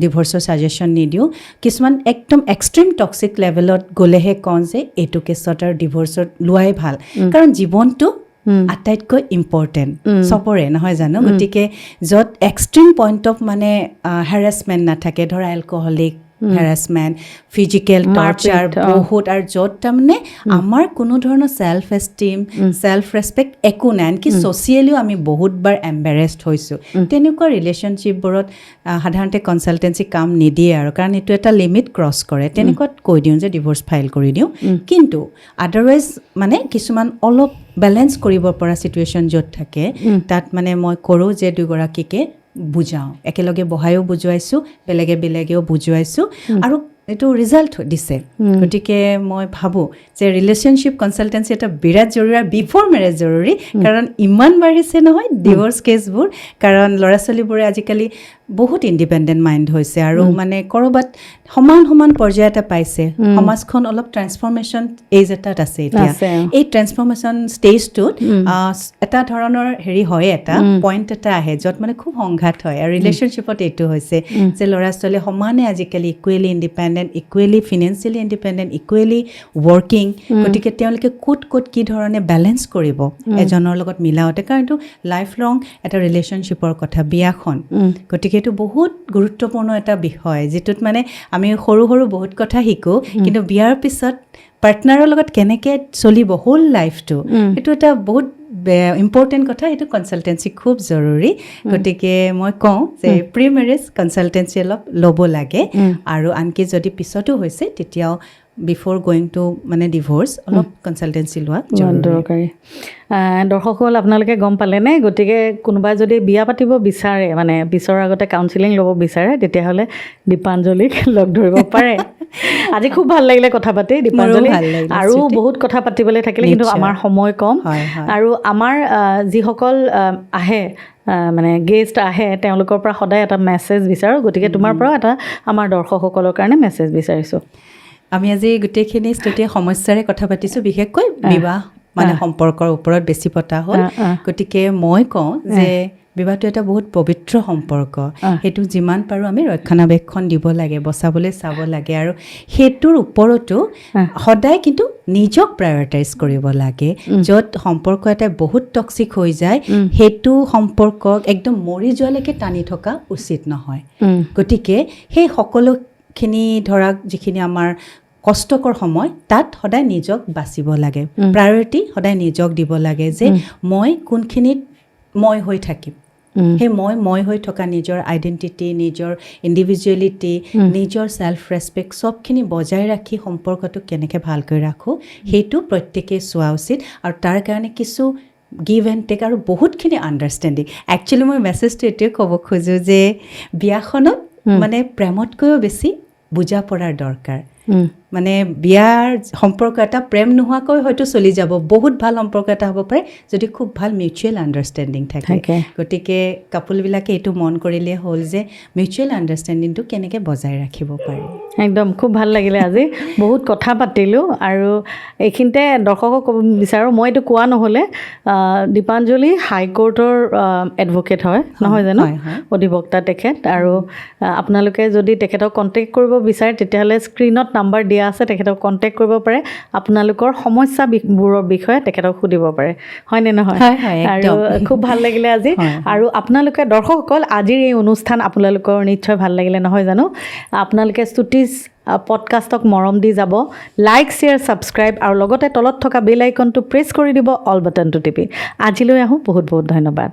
ডিভোৰ্চৰ ছাজেশ্যন নিদিওঁ কিছুমান একদম এক্সট্ৰিম টক্সিক লেভেলত গ'লেহে কওঁ যে এইটো কেছত আৰু ডিভোৰ্চত লোৱাই ভাল কাৰণ জীৱনটো আটাইতকৈ ইম্পৰ্টেণ্ট চবৰে নহয় জানো গতিকে য'ত এক্সট্ৰিম পইণ্ট অফ মানে হেৰাছমেণ্ট নাথাকে ধৰা এলকহলিক হেৰাছমেণ্ট ফিজিকেল টৰ্চাৰ বহুত আৰু য'ত তাৰমানে আমাৰ কোনো ধৰণৰ ছেল্ফ এষ্টিম ছেল্ফ ৰেচপেক্ট একো নাই আনকি ছ'চিয়েলিও আমি বহুতবাৰ এম্বেৰেছড হৈছোঁ তেনেকুৱা ৰিলেশ্যনশ্বিপবোৰত সাধাৰণতে কনচালটেঞ্চি কাম নিদিয়ে আৰু কাৰণ এইটো এটা লিমিট ক্ৰছ কৰে তেনেকুৱাত কৈ দিওঁ যে ডিভোৰ্চ ফাইল কৰি দিওঁ কিন্তু আদাৰৱাইজ মানে কিছুমান অলপ বেলেঞ্চ কৰিব পৰা ছিটুৱেশ্যন য'ত থাকে তাত মানে মই কৰোঁ যে দুগৰাকীকে বুজাওঁ একেলগে বহায়ো বুজুৱাইছোঁ বেলেগেও বুজুৱাইছোঁ আৰু এইটো ৰিজাল্ট দিছে গতিকে মই ভাবোঁ যে ৰিলেশ্যনশ্বিপ কনচালটেঞ্চি এটা বিৰাট জৰুৰী আৰু বিফৰ মেৰেজ জৰুৰী কাৰণ ইমান বাঢ়িছে নহয় ডিভোৰ্চ কেছবোৰ কাৰণ ল'ৰা ছোৱালীবোৰে আজিকালি বহুত ইণ্ডিপেণ্ডেণ্ট মাইণ্ড হৈছে আৰু মানে ক'ৰবাত সমান পৰ্যায় এটা পাইছে সমাজখন অলপ ট্ৰেন্সফৰ্মেশ্যন এইজ এটাত আছে এতিয়া এই ট্ৰেন্সফৰ্মেশ্যন ষ্টেজটোত এটা ধৰণৰ হেৰি হয় এটা পইণ্ট এটা আহে য'ত মানে খুব সংঘাত হয় আৰু ৰিলেশ্যনশ্বিপত এইটো হৈছে যে ল'ৰা ছোৱালী সমানে আজিকালি equally independent independent, equally financially independent, equally working, গতিকে তেওঁলোকে ক'ত কি ধৰণে বেলেঞ্চ কৰিব এজনৰ লগত মিলাওঁতে, কাৰণ এইটো লাইফ লং এটা ৰিলেশ্যনশ্বিপৰ কথা বিয়াখন, গতিকে এইটো বহুত গুৰুত্বপূৰ্ণ এটা বিষয় যিটোত মানে আমি সৰু বহুত কথা শিকোঁ, কিন্তু বিয়াৰ পিছত পাৰ্টনাৰৰ লগত কেনেকৈ চলিব হোল লাইফটো, সেইটো এটা বহুত ইম্পৰ্টেণ্ট কথা। এইটো কনচালটেঞ্চি খুব জৰুৰী। গতিকে মই কওঁ যে প্ৰি মেৰেজ কনচালটেঞ্চি অলপ ল'ব লাগে, আৰু আনকি যদি পিছতো হৈছে তেতিয়াও বিফ'ৰ গোয়িং টু মানে ডিভ'ৰ্চ অলপ কনচালটেঞ্চি লোৱা দৰকাৰী। দৰ্শকসকল আপোনালোকে গম পালেনে? গতিকে কোনোবাই যদি বিয়া পাতিব বিচাৰে, মানে বিচৰাৰ আগতে কাউন্সিলিং ল'ব বিচাৰে, তেতিয়াহ'লে দীপাঞ্জলীক লগ ধৰিব পাৰে। আজি খুব ভাল লাগিলে কথা পাতি দীপাঞ্জলী, আৰু বহুত কথা পাতিবলৈ থাকিলে, কিন্তু আমাৰ সময় কম। আৰু আমাৰ যিসকল আহে মানে গেষ্ট আহে, তেওঁলোকৰ পৰা সদায় এটা মেছেজ বিচাৰোঁ, গতিকে তোমাৰ পৰাও এটা আমাৰ দৰ্শকসকলৰ কাৰণে মেছেজ বিচাৰিছোঁ। আমি আজি গোটেইখিনি স্থিতিৰ সমস্যাৰে কথা পাতিছোঁ, বিশেষকৈ বিবাহ মানে সম্পৰ্কৰ ওপৰত বেছি পতা হ'ল। গতিকে মই কওঁ যে বিবাহটো এটা বহুত পবিত্ৰ সম্পৰ্ক, সেইটো যিমান পাৰোঁ আমি ৰক্ষণাবেক্ষণ দিব লাগে, বচাবলৈ চাব লাগে, আৰু সেইটোৰ ওপৰতো সদায় কিন্তু নিজক প্ৰায়ৰিটাইজ কৰিব লাগে। য'ত সম্পৰ্ক এটা বহুত টক্সিক হৈ যায়, সেইটো সম্পৰ্কক একদম মৰি যোৱালৈকে টানি থকা উচিত নহয়। গতিকে সেই সকলোখিনি ধৰক যিখিনি আমাৰ কষ্টকৰ সময়, তাত সদায় নিজক বাচিব লাগে, প্ৰায়ৰিটি সদায় নিজক দিব লাগে, যে মই কোনখিনিত মই হৈ থাকিম। সেই মই হৈ থকা নিজৰ আইডেণ্টিটি, নিজৰ ইণ্ডিভিজুৱেলিটি, নিজৰ ছেল্ফ ৰেচপেক্ট চবখিনি বজাই ৰাখি সম্পৰ্কটো কেনেকৈ ভালকৈ ৰাখোঁ, সেইটো প্ৰত্যেকেই চোৱা উচিত। আৰু তাৰ কাৰণে কিছু গিভ এণ্ড টেক আৰু বহুতখিনি আণ্ডাৰষ্টেণ্ডিং। একচুৱেলি মই মেছেজটো এইটোৱে ক'ব খোজোঁ যে বিয়াখনত মানে প্ৰেমতকৈও বেছি বুজা পৰাৰ দৰকাৰ। মানে বিয়াৰ সম্পৰ্ক এটা প্ৰেম নোহোৱাকৈ হয়তো চলি যাব, বহুত ভাল সম্পৰ্ক এটা হ'ব পাৰে যদি খুব ভাল মিউচুৱেল আণ্ডাৰষ্টেণ্ডিং থাকে। গতিকে কাপোলবিলাকে এইটো মন কৰিলে হ'ল যে মিউচুৱেল আণ্ডাৰষ্টেণ্ডিংটো কেনেকৈ বজাই ৰাখিব পাৰি। একদম খুব ভাল লাগিলে, আজি বহুত কথা পাতিলোঁ। আৰু এইখিনিতে দৰ্শকক ক'ব বিচাৰোঁ, মই এইটো কোৱা নহ'লে, দীপাঞ্জলী হাইকোৰ্টৰ এডভকেট হয়, নহয় জানো? অধিবক্তা তেখেত। আৰু আপোনালোকে যদি তেখেতক কণ্টেক্ট কৰিব বিচাৰে, তেতিয়াহ'লে স্ক্ৰীণত নাম্বাৰ দিয়া আছে, তেখেতক কণ্টেক্ট কৰিব পাৰে, আপোনালোকৰ সমস্যাবোৰৰ বিষয়ে তেখেতক সুধিব পাৰে, হয়নে নহয়? আৰু খুব ভাল লাগিলে আজি। আৰু আপোনালোকে দৰ্শকসকল, আজিৰ এই অনুষ্ঠান আপোনালোকৰ নিশ্চয় ভাল লাগিলে, নহয় জানো? আপোনালোকে শ্ৰুতিজ পডকাষ্টক মৰম দি যাব, লাইক, শ্বেয়াৰ, ছাবস্ক্ৰাইব, আৰু লগতে তলত থকা বেল আইকনটো প্ৰেছ কৰি দিব, অল বাটনটো টিপি। আজিলৈ আহোঁ, বহুত ধন্যবাদ।